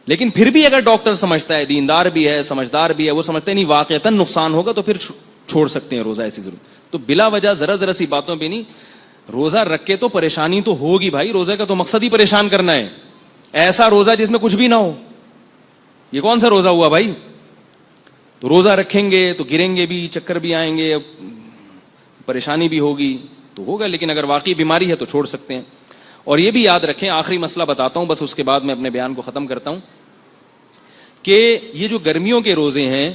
لیکن پھر بھی اگر ڈاکٹر سمجھتا ہے, دیندار بھی ہے, سمجھدار بھی ہے, وہ سمجھتے ہیں نہیں واقعتاً نقصان ہوگا, تو پھر چھوڑ سکتے ہیں روزہ ایسی ضرورت. تو بلا وجہ ذرا سی باتوں پہ نہیں, روزہ رکھ کے تو پریشانی تو ہوگی بھائی. روزے کا تو مقصد ہی پریشان کرنا ہے. ایسا روزہ جس میں کچھ بھی نہ ہو, یہ کون سا روزہ ہوا بھائی؟ تو روزہ رکھیں گے تو گریں گے بھی, چکر بھی آئیں گے, پریشانی بھی ہوگی تو ہوگا. لیکن اگر واقعی بیماری ہے تو چھوڑ سکتے ہیں. اور یہ بھی یاد رکھیں, آخری مسئلہ بتاتا ہوں بس, اس کے بعد میں اپنے بیان کو ختم کرتا ہوں, کہ یہ جو گرمیوں کے روزے ہیں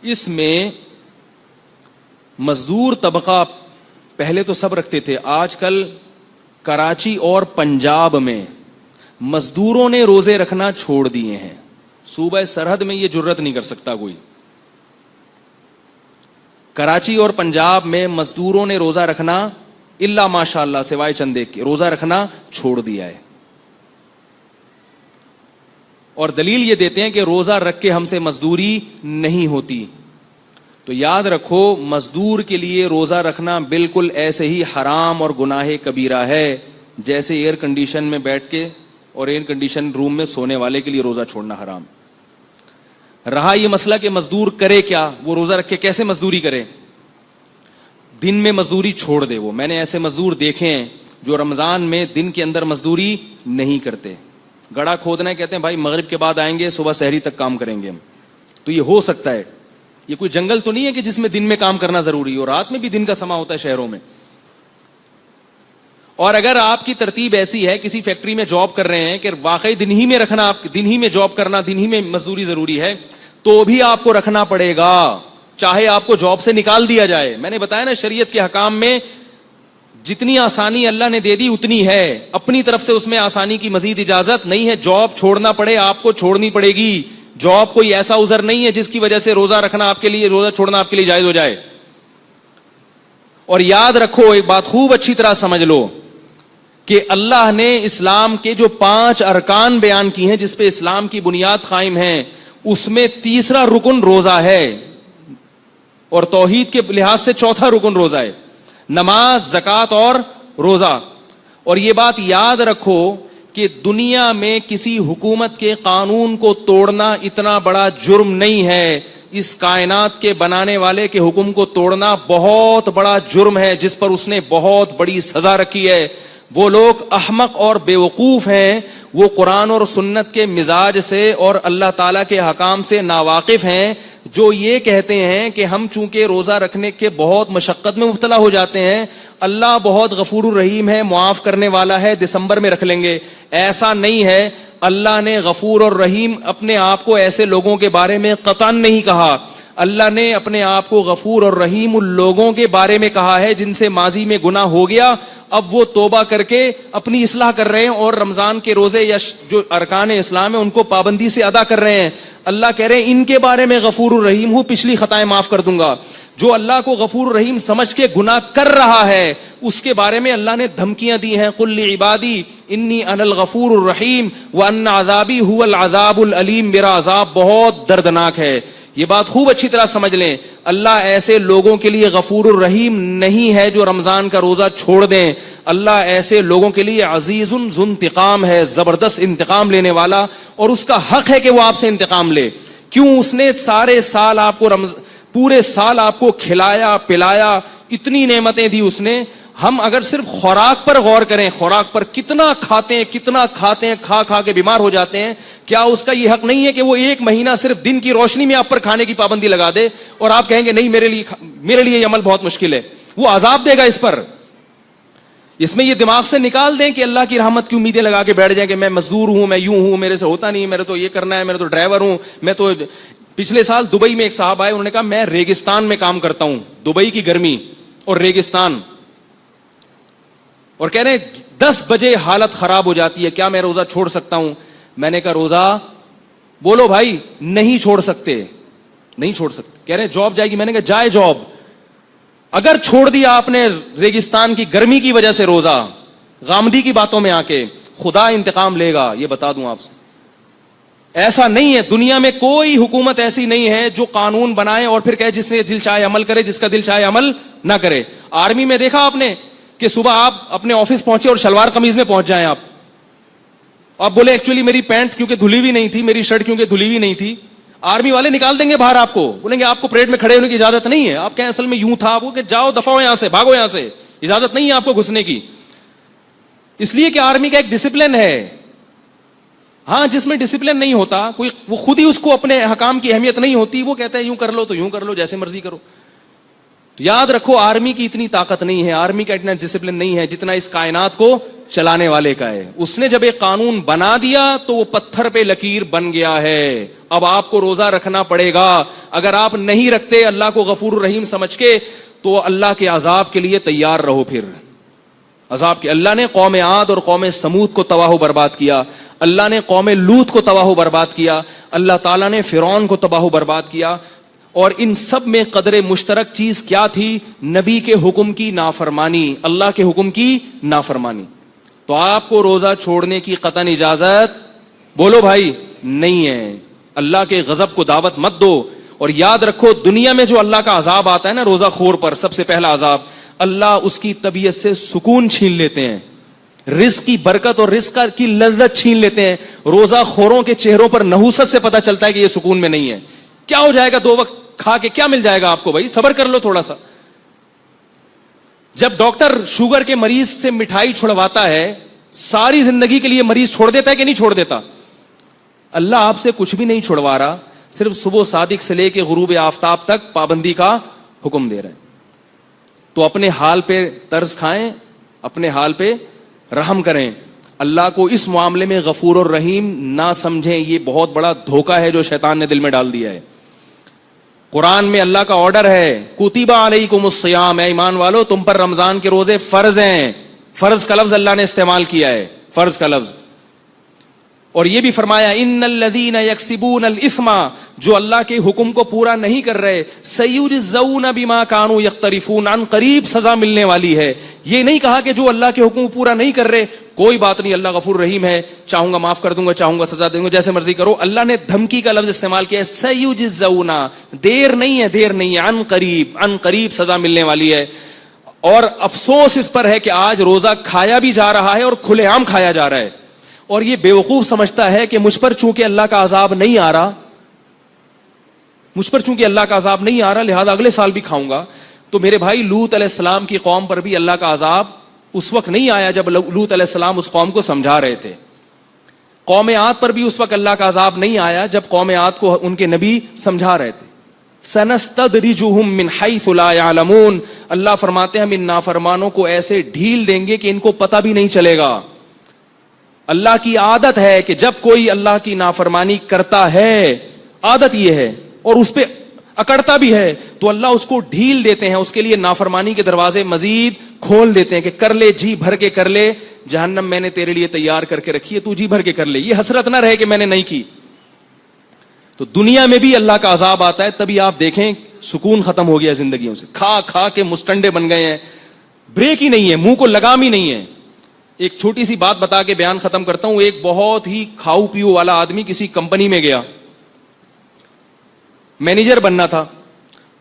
اس میں مزدور طبقہ پہلے تو سب رکھتے تھے, آج کل کراچی اور پنجاب میں مزدوروں نے روزے رکھنا چھوڑ دیے ہیں. صوبہ سرحد میں یہ جرت نہیں کر سکتا کوئی. کراچی اور پنجاب میں مزدوروں نے روزہ رکھنا الا ماشاء اللہ سوائے چند ایک کے روزہ رکھنا چھوڑ دیا ہے. اور دلیل یہ دیتے ہیں کہ روزہ رکھ کے ہم سے مزدوری نہیں ہوتی. تو یاد رکھو, مزدور کے لیے روزہ رکھنا بالکل ایسے ہی حرام اور گناہ کبیرہ ہے جیسے ایئر کنڈیشن میں بیٹھ کے اور ایئر کنڈیشن روم میں سونے والے کے لیے روزہ چھوڑنا حرام. رہا یہ مسئلہ کہ مزدور کرے کیا, وہ روزہ رکھ کے کیسے مزدوری کرے؟ دن میں مزدوری چھوڑ دے. وہ میں نے ایسے مزدور دیکھے ہیں جو رمضان میں دن کے اندر مزدوری نہیں کرتے. گڑھا کھودنا ہے, کہتے ہیں بھائی مغرب کے بعد آئیں گے, صبح سحری تک کام کریں گے ہم. تو یہ ہو سکتا ہے, یہ کوئی جنگل تو نہیں ہے کہ جس میں دن میں کام کرنا ضروری ہو, رات میں بھی دن کا سما ہوتا ہے شہروں میں. اور اگر آپ کی ترتیب ایسی ہے, کسی فیکٹری میں جاب کر رہے ہیں کہ واقعی دن ہی میں رکھنا, آپ دن ہی میں جاب کرنا, دن ہی میں مزدوری ضروری ہے, تو بھی آپ کو رکھنا پڑے گا, چاہے آپ کو جاب سے نکال دیا جائے. میں نے بتایا نا, شریعت کے حکام میں جتنی آسانی اللہ نے دے دی اتنی ہے, اپنی طرف سے اس میں آسانی کی مزید اجازت نہیں ہے. جاب چھوڑنا پڑے آپ کو, چھوڑنی پڑے گی. جاب کوئی ایسا عذر نہیں ہے جس کی وجہ سے روزہ رکھنا آپ کے لیے, روزہ چھوڑنا آپ کے لیے جائز ہو جائے. اور یاد رکھو, ایک بات خوب اچھی طرح سمجھ لو کہ اللہ نے اسلام کے جو 5 ارکان بیان کی ہیں جس پہ اسلام کی بنیاد قائم ہے, اس میں تیسرا رکن روزہ ہے, اور توحید کے لحاظ سے چوتھا رکن روزہ ہے, نماز, زکوٰۃ اور روزہ. اور یہ بات یاد رکھو کہ دنیا میں کسی حکومت کے قانون کو توڑنا اتنا بڑا جرم نہیں ہے. اس کائنات کے بنانے والے کے حکم کو توڑنا بہت بڑا جرم ہے جس پر اس نے بہت بڑی سزا رکھی ہے. وہ لوگ احمق اور بیوقوف ہیں, وہ قرآن اور سنت کے مزاج سے اور اللہ تعالیٰ کے حکام سے ناواقف ہیں, جو یہ کہتے ہیں کہ ہم چونکہ روزہ رکھنے کے بہت مشقت میں مبتلا ہو جاتے ہیں, اللہ بہت غفور الرحیم ہے, معاف کرنے والا ہے, دسمبر میں رکھ لیں گے. ایسا نہیں ہے. اللہ نے غفور اور رحیم اپنے آپ کو ایسے لوگوں کے بارے میں قطعاً نہیں کہا. اللہ نے اپنے آپ کو غفور اور رحیم ان لوگوں کے بارے میں کہا ہے جن سے ماضی میں گناہ ہو گیا, اب وہ توبہ کر کے اپنی اصلاح کر رہے ہیں اور رمضان کے روزے یا جو ارکان اسلام ہیں ان کو پابندی سے ادا کر رہے ہیں. اللہ کہہ رہے ہیں ان کے بارے میں غفور الرحیم ہوں, پچھلی خطائیں معاف کر دوں گا. جو اللہ کو غفور الرحیم سمجھ کے گناہ کر رہا ہے اس کے بارے میں اللہ نے دھمکیاں دی ہیں, قل لعبادی انی انا الغفور الرحیم وان عذابی هو العذاب العلیم, میرا عذاب بہت دردناک ہے. یہ بات خوب اچھی طرح سمجھ لیں, اللہ ایسے لوگوں کے لیے غفور الرحیم نہیں ہے جو رمضان کا روزہ چھوڑ دیں. اللہ ایسے لوگوں کے لیے عزیز ذو انتقام ہے, زبردست انتقام لینے والا, اور اس کا حق ہے کہ وہ آپ سے انتقام لے. کیوں؟ اس نے سارے سال آپ کو پورے سال آپ کو کھلایا پلایا, اتنی نعمتیں دی اس نے. ہم اگر صرف خوراک پر غور کریں, خوراک پر کتنا کھاتے ہیں, کھا کے بیمار ہو جاتے ہیں, کیا اس کا یہ حق نہیں ہے کہ وہ 1 مہینہ صرف دن کی روشنی میں آپ پر کھانے کی پابندی لگا دے اور آپ کہیں گے نہیں میرے لیے یہ عمل بہت مشکل ہے, وہ عذاب دے گا اس پر. اس میں یہ دماغ سے نکال دیں کہ اللہ کی رحمت کی امیدیں لگا کے بیٹھ جائیں کہ میں مزدور ہوں, میں یوں ہوں, میرے سے ہوتا نہیں, میرے تو یہ کرنا ہے, میرے تو ڈرائیور ہوں, میں تو. پچھلے سال دبئی میں ایک صاحب آئے, انہوں نے کہا میں ریگستان میں کام کرتا ہوں, دبئی کی گرمی اور ریگستان, اور کہہ رہے ہیں 10 بجے حالت خراب ہو جاتی ہے, کیا میں روزہ چھوڑ سکتا ہوں؟ میں نے کہا روزہ بولو بھائی, نہیں چھوڑ سکتے, نہیں چھوڑ سکتے. کہہ رہے ہیں جاب جائے گی, میں نے کہا جائے جاب. اگر چھوڑ دیا آپ نے ریگستان کی گرمی کی وجہ سے روزہ, غامدی کی باتوں میں آ کے, خدا انتقام لے گا, یہ بتا دوں آپ سے. ایسا نہیں ہے, دنیا میں کوئی حکومت ایسی نہیں ہے جو قانون بنائے اور پھر کہے جس سے دل چاہے عمل کرے, جس کا دل چاہے عمل نہ کرے. آرمی میں دیکھا آپ نے کہ صبح آپ اپنے آفس پہنچے اور شلوار قمیض میں پہنچ جائیں, آپ بولے ایکچولی میری پینٹ کیونکہ دھلی ہوئی نہیں تھی, میری شرٹ کیونکہ دھلی ہوئی نہیں تھی, آرمی والے نکال دیں گے باہر, آپ کو بولیں گے آپ کو پریڈ میں کھڑے ہونے کی اجازت نہیں ہے. آپ کہیں اصل میں یوں تھا, آپ کو کہ جاؤ دفعہ ہو یہاں سے, بھاگو یہاں سے, اجازت نہیں ہے آپ کو گھسنے کی. اس لیے کہ آرمی کا ایک ڈسپلن ہے. ہاں جس میں ڈسپلن نہیں ہوتا, کوئی وہ خود ہی اس کو اپنے حکام کی اہمیت نہیں ہوتی, وہ کہتا ہے یوں کر لو تو یوں کر لو, جیسے مرضی کرو. تو یاد رکھو آرمی کی اتنی طاقت نہیں ہے, آرمی کا اتنا ڈسپلن نہیں ہے جتنا اس کائنات کو چلانے والے کا ہے. اس نے جب ایک قانون بنا دیا تو وہ پتھر پہ لکیر بن گیا ہے. اب آپ کو روزہ رکھنا پڑے گا. اگر آپ نہیں رکھتے اللہ کو غفور الرحیم سمجھ کے, تو اللہ کے عذاب کے لیے تیار رہو. پھر عذاب کے, اللہ نے قوم عاد اور قوم سمود کو تباہ و برباد کیا, اللہ نے قوم لوط کو تباہ و برباد کیا, اللہ تعالیٰ نے فرعون کو تباہ و برباد کیا. اور ان سب میں قدر مشترک چیز کیا تھی؟ نبی کے حکم کی نافرمانی, اللہ کے حکم کی نافرمانی. تو آپ کو روزہ چھوڑنے کی قطعاً اجازت بولو بھائی نہیں ہے. اللہ کے غضب کو دعوت مت دو. اور یاد رکھو دنیا میں جو اللہ کا عذاب آتا ہے نا روزہ خور پر, سب سے پہلا عذاب, اللہ اس کی طبیعت سے سکون چھین لیتے ہیں, رزق کی برکت اور رزق کی لذت چھین لیتے ہیں. روزہ خوروں کے چہروں پر نحوست سے پتہ چلتا ہے کہ یہ سکون میں نہیں ہے. کیا ہو جائے گا 2 وقت کھا کے, کیا مل جائے گا آپ کو؟ بھائی صبر کر لو تھوڑا سا. جب ڈاکٹر شوگر کے مریض سے مٹھائی چھڑواتا ہے, ساری زندگی کے لیے مریض چھوڑ دیتا ہے کہ نہیں چھوڑ دیتا؟ اللہ آپ سے کچھ بھی نہیں چھڑوا رہا, صرف صبح صادق سے لے کے غروب آفتاب تک پابندی کا حکم دے رہا ہے. تو اپنے حال پہ ترس کھائیں, اپنے حال پہ رحم کریں. اللہ کو اس معاملے میں غفور اور رحیم نہ سمجھیں, یہ بہت بڑا دھوکہ ہے جو شیطان نے دل میں ڈال دیا ہے. قرآن میں اللہ کا آرڈر ہے, کتب علیکم الصیام, اے ایمان والو تم پر رمضان کے روزے فرض ہیں. فرض کا لفظ اللہ نے استعمال کیا ہے, فرض کا لفظ. اور یہ بھی فرمایا ان الذین یکسبون الاثم, جو اللہ کے حکم کو پورا نہیں کر رہے, سیجزون بما کانوا یقترفون, عن قریب سزا ملنے والی ہے. یہ نہیں کہا کہ جو اللہ کے حکم کو پورا نہیں کر رہے کوئی بات نہیں, اللہ غفور رحیم ہے, چاہوں گا معاف کر دوں گا, چاہوں گا سزا دوں گا, جیسے مرضی کرو. اللہ نے دھمکی کا لفظ استعمال کیا ہے, سیجزون, دیر نہیں ہے, دیر نہیں ہے, عن قریب سزا ملنے والی ہے. اور افسوس اس پر ہے کہ آج روزہ کھایا بھی جا رہا ہے اور کھلے عام کھایا جا رہا ہے. اور یہ بیوقوف سمجھتا ہے کہ مجھ پر چونکہ اللہ کا عذاب نہیں آ رہا, مجھ پر چونکہ اللہ کا عذاب نہیں آ رہا لہذا اگلے سال بھی کھاؤں گا. تو میرے بھائی لوط علیہ السلام کی قوم پر بھی اللہ کا عذاب اس وقت نہیں آیا جب لوط علیہ السلام اس قوم کو سمجھا رہے تھے. قوم عاد پر بھی اس وقت اللہ کا عذاب نہیں آیا جب قوم عاد کو ان کے نبی سمجھا رہے تھے. سنستدرجهم من حيث لا يعلمون, اللہ فرماتے ہیں ہم ان نافرمانوں کو ایسے ڈھیل دیں گے کہ ان کو پتہ بھی نہیں چلے گا. اللہ کی عادت ہے کہ جب کوئی اللہ کی نافرمانی کرتا ہے, عادت یہ ہے, اور اس پہ اکڑتا بھی ہے, تو اللہ اس کو ڈھیل دیتے ہیں, اس کے لیے نافرمانی کے دروازے مزید کھول دیتے ہیں کہ کر لے, جی بھر کے کر لے, جہنم میں نے تیرے لیے تیار کر کے رکھی ہے, تو جی بھر کے کر لے, یہ حسرت نہ رہے کہ میں نے نہیں کی. تو دنیا میں بھی اللہ کا عذاب آتا ہے, تبھی آپ دیکھیں سکون ختم ہو گیا زندگیوں سے, کھا کھا کے مستنڈے بن گئے ہیں, بریک ہی نہیں ہے, منہ کو لگام ہی نہیں ہے. ایک چھوٹی سی بات بتا کے بیان ختم کرتا ہوں. ایک بہت ہی کھاؤ پیو والا آدمی کسی کمپنی میں گیا, مینیجر بننا تھا.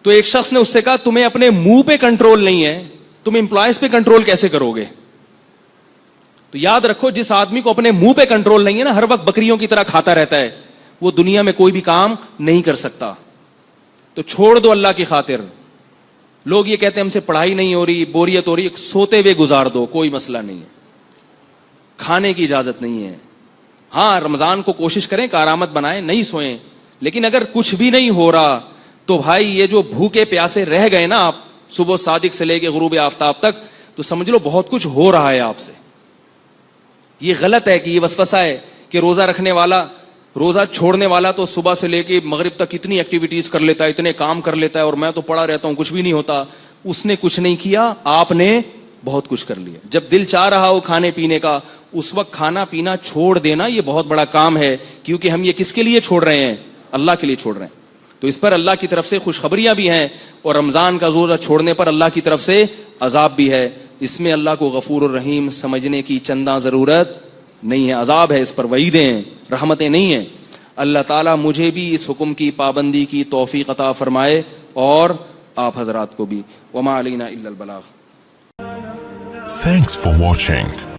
تو ایک شخص نے اس سے کہا تمہیں اپنے منہ پہ کنٹرول نہیں ہے, تم امپلائیز پہ کنٹرول کیسے کرو گے؟ تو یاد رکھو جس آدمی کو اپنے منہ پہ کنٹرول نہیں ہے نا, ہر وقت بکریوں کی طرح کھاتا رہتا ہے, وہ دنیا میں کوئی بھی کام نہیں کر سکتا. تو چھوڑ دو اللہ کی خاطر. لوگ یہ کہتے ہیں ہم سے پڑھائی نہیں ہو رہی, بوریت ہو رہی, سوتے ہوئے گزار دو, کوئی مسئلہ نہیں ہے, کھانے کی اجازت نہیں ہے. ہاں رمضان کو کوشش کریں کارآمد بنائیں, نہیں سوئیں, لیکن اگر کچھ بھی نہیں ہو رہا تو بھائی یہ جو بھوکے پیاسے رہ گئے نا آپ صبح صادق سے لے کے غروب آفتاب تک, تو سمجھ لو بہت کچھ ہو رہا ہے آپ سے. یہ غلط ہے کہ یہ وسوسہ ہے کہ روزہ رکھنے والا, روزہ چھوڑنے والا تو صبح سے لے کے مغرب تک اتنی ایکٹیویٹیز کر لیتا ہے, اتنے کام کر لیتا ہے, اور میں تو پڑا رہتا ہوں, کچھ بھی نہیں ہوتا. اس نے کچھ نہیں کیا, آپ نے بہت کچھ کر لیا. جب دل چاہ رہا ہو کھانے پینے کا, اس وقت کھانا پینا چھوڑ دینا یہ بہت بڑا کام ہے, کیونکہ ہم یہ کس کے لیے چھوڑ رہے ہیں؟ اللہ کے لیے چھوڑ رہے ہیں. تو اس پر اللہ کی طرف سے خوشخبریاں بھی ہیں, اور رمضان کا روزہ چھوڑنے پر اللہ کی طرف سے عذاب بھی ہے. اس میں اللہ کو غفور الرحیم سمجھنے کی چنداں ضرورت نہیں ہے. عذاب ہے اس پر, وعیدیں ہیں, رحمتیں نہیں ہیں. اللہ تعالیٰ مجھے بھی اس حکم کی پابندی کی توفیق عطا فرمائے, اور آپ حضرات کو بھی. وما علینا الا البلاغ. Thanks for watching.